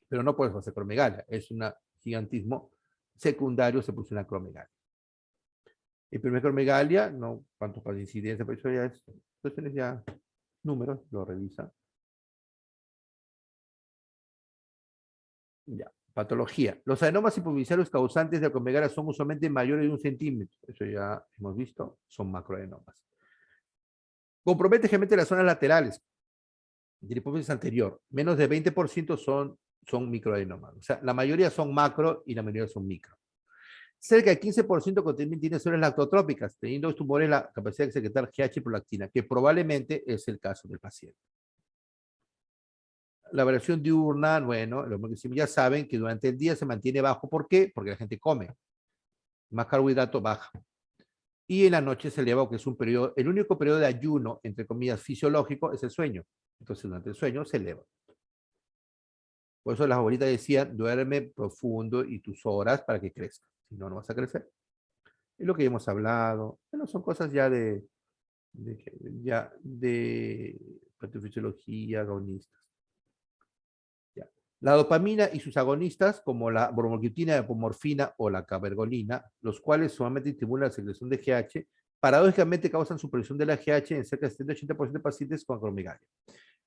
Pero no puede ser acromegalia, es un gigantismo secundario, se puso una acromegalia. El primer acromegalia, no, cuántos para incidencia, pero eso ya es, entonces tienes ya números, lo revisa. Ya, patología. Los adenomas hipoficiarios causantes de acromegalia son usualmente mayores de 1 centímetro. Eso ya hemos visto, son macroadenomas. Compromete generalmente las zonas laterales de la hipófisis anterior. Menos de 20% son microadenomas. O sea, la mayoría son macro y la mayoría son micro. Cerca del 15% también tiene células lactotrópicas, teniendo estos tumores la capacidad de secretar GH y prolactina, que probablemente es el caso del paciente. La variación diurna, bueno, los que ya saben que durante el día se mantiene bajo. ¿Por qué? Porque la gente come. Más carbohidrato baja. Y en la noche se eleva, que es un periodo, el único periodo de ayuno, entre comillas, fisiológico, es el sueño. Entonces, durante el sueño se eleva. Por eso las abuelitas decían, duerme profundo y tus horas para que crezca. Si no, no vas a crecer. Es lo que hemos hablado. Bueno, son cosas ya de de patofisiología, agonistas. Ya. La dopamina y sus agonistas, como la bromocriptina, la apomorfina o la cabergolina, los cuales solamente estimulan la secreción de GH, paradójicamente causan supresión de la GH en cerca del 70-80% de pacientes con acromegalia.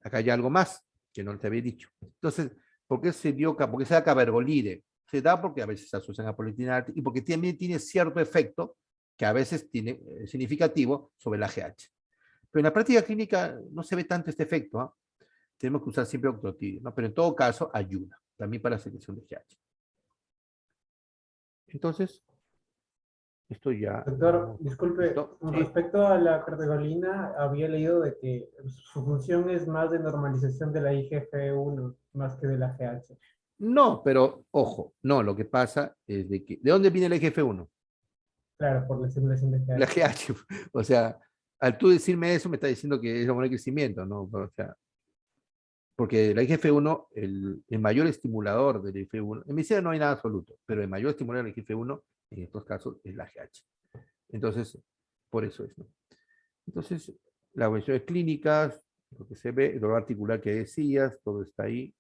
Acá hay algo más que no te había dicho. Entonces, ¿por qué se dio, por qué se da cabergolide? Se da porque a veces se asocian a politina y porque también tiene cierto efecto que a veces tiene significativo sobre la GH. Pero en la práctica clínica no se ve tanto este efecto, ¿eh? Tenemos que usar siempre octotide, ¿no? Pero en todo caso ayuda, también para la secreción de GH. Entonces, esto ya... Doctor, disculpe, ¿listo? con Sí. respecto a la catecolina, había leído de que su función es más de normalización de la IGF-1 más que de la GH. No, pero ojo, no, lo que pasa es de que... ¿De dónde viene el IGF-1? Claro, por la estimulación de La GH. GH. O sea, al tú decirme eso, me está diciendo que es hormona de crecimiento, ¿no? O sea, porque la IGF-1, el mayor estimulador del IGF-1, en medicina no hay nada absoluto, pero el mayor estimulador del IGF-1, en estos casos, es la GH. Entonces, por eso es, ¿no? Entonces, las cuestiones clínicas, lo que se ve, el dolor articular que decías, todo está ahí,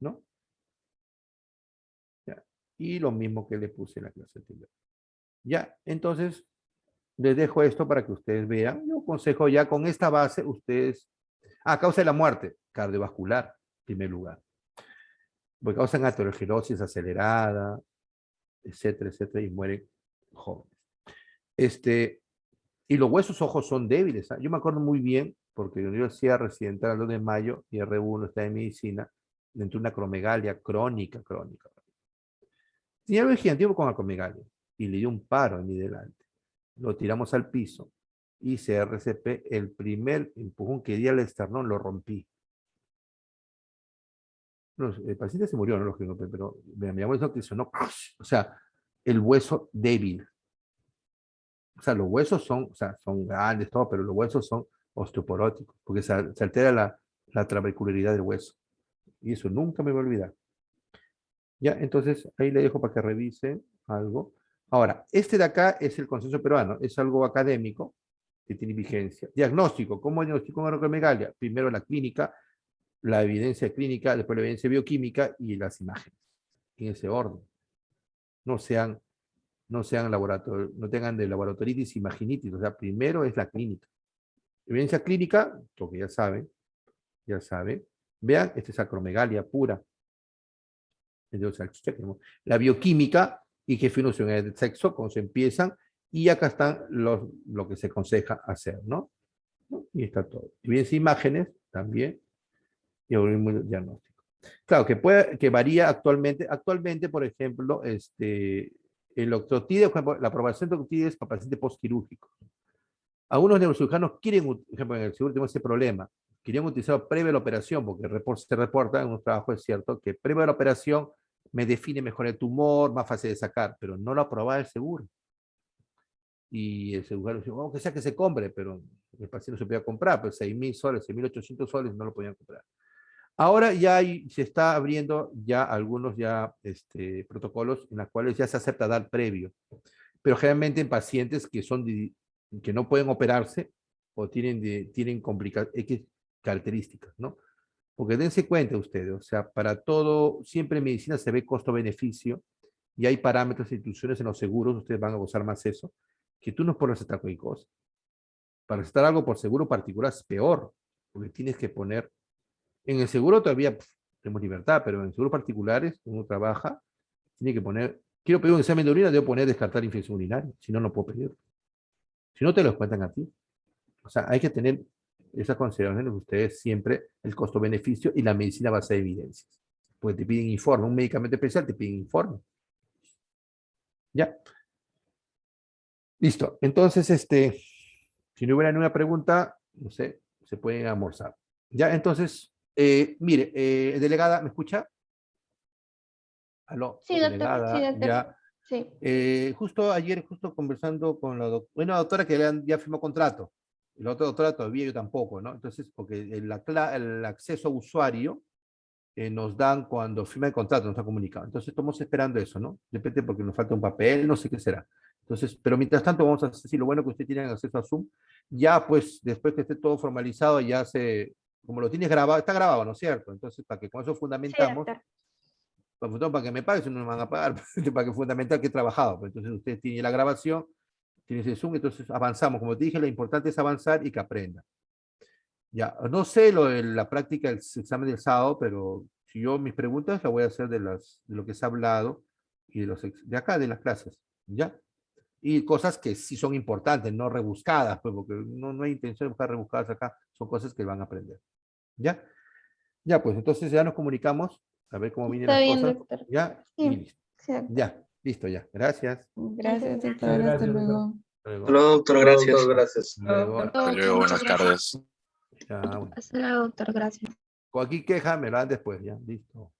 ¿no? Ya. Y lo mismo que le puse en la clase anterior. Ya, entonces, les dejo esto para que ustedes vean. Yo aconsejo ya con esta base, ustedes... causa de la muerte, cardiovascular, en primer lugar. Porque causan aterosclerosis acelerada, etcétera, etcétera, y mueren jóvenes. Y los huesos ojos son débiles. ¿Ah? Yo me acuerdo muy bien, porque yo hacía residencial al 2 de mayo y R1 está en medicina, dentro de una acromegalia crónica. Tenía algo gigantesco con acromegalia y le dio un paro en mi delante. Lo tiramos al piso y CRCP, el primer empujón que di al esternón lo rompí. No, el paciente se murió, no lo que pero me llamó eso que sonó, o sea, el hueso débil. O sea, los huesos son, o sea, son grandes, todo, pero los huesos son osteoporóticos, porque se altera la trabecularidad del hueso. Y eso nunca me voy a olvidar. Ya, entonces ahí le dejo para que revise algo. Ahora, este de acá es el consenso peruano, es algo académico que tiene vigencia. Diagnóstico, ¿cómo diagnostico una acromegalia? Primero la clínica, la evidencia clínica, después la evidencia bioquímica y las imágenes, en ese orden. No tengan de laboratoritis, imaginitis, o sea, primero es la clínica. Evidencia clínica, lo que ya saben, vean, esta es acromegalia pura. Entonces, la bioquímica, IGF-1 de sexo, cuando se empiezan, y acá están lo que se aconseja hacer, ¿no? Y está todo. Evidencia imágenes también, y algoritmo diagnóstico. Claro, que varía actualmente, por ejemplo, el octotide, por ejemplo, la aprobación de octotide es para pacientes postquirúrgicos. Algunos neurocirujanos quieren, por ejemplo, en el seguro tenemos ese problema, querían utilizarlo previo a la operación, porque se reporta en un trabajo, es cierto, que previo a la operación me define mejor el tumor, más fácil de sacar, pero no lo aprobaba el seguro. Y el seguro dice, aunque sea que se compre, pero el paciente no se podía comprar, pues 6.000 soles, 6.800 soles no lo podían comprar. Ahora ya se está abriendo ya algunos protocolos en los cuales ya se acepta dar previo, pero generalmente en pacientes que no pueden operarse o tienen X características, ¿no? Porque dense cuenta ustedes, o sea, para todo, siempre en medicina se ve costo-beneficio y hay parámetros e instituciones en los seguros, ustedes van a gozar más eso, que tú no puedes recetar cualquier cosa. Para recetar algo por seguro particular es peor, porque tienes que poner, en el seguro todavía tenemos libertad, pero en seguros particulares, uno trabaja, tiene que poner, quiero pedir un examen de orina, debo poner descartar infección urinaria, si no, no puedo pedir. Si no, te lo cuentan a ti. O sea, hay que tener esas consideraciones de ustedes siempre, el costo-beneficio y la medicina basada en evidencias. Porque te piden informe, un medicamento especial te piden informe. Ya. Listo. Entonces, si no hubiera ninguna pregunta, no sé, se pueden almorzar. Ya, entonces, mire, delegada, ¿me escucha? Aló, Sí, doctor. delegada, Sí, doctor. ya. Sí. Justo ayer, conversando con una doctora que ya firmó contrato, y la otra doctora todavía yo tampoco, ¿no? Entonces, porque el acceso a usuario nos dan cuando firma el contrato, nos han comunicado. Entonces, estamos esperando eso, ¿no? Depende porque nos falta un papel, no sé qué será. Entonces, pero mientras tanto vamos a decir lo bueno que ustedes tienen acceso a Zoom. Ya pues, después que esté todo formalizado, ya como lo tienes grabado, está grabado, ¿no es cierto? Entonces, para que con eso Sí, fundamentamos, doctor. para que me paguen, si no me van a pagar, para que fundamental que he trabajado. Pues, entonces, ustedes tienen la grabación, tienes el Zoom, entonces avanzamos. Como te dije, lo importante es avanzar y que aprenda. Ya, no sé lo de la práctica del examen del sábado, pero si yo mis preguntas las voy a hacer de lo que se ha hablado y de acá, de las clases, ¿ya? Y cosas que sí son importantes, no rebuscadas, pues, porque no hay intención de buscar rebuscadas acá, son cosas que van a aprender, ¿ya? Ya, pues, entonces ya nos comunicamos, a ver cómo vienen Está las bien, cosas, doctor. ¿ya? Y Sí, listo. sí, doctor. Ya, listo, ya. Gracias. Gracias, Gracias. doctor. Hasta Gracias, doctor. luego. Hasta luego. Hasta luego, doctor, Bueno, gracias. doctor, gracias. Hasta luego. Doctor, Hasta luego, muchas buenas gracias. tardes. Ya, bueno. Hasta luego, doctor. Gracias. Cualquier queja me la dan después, ya. Listo.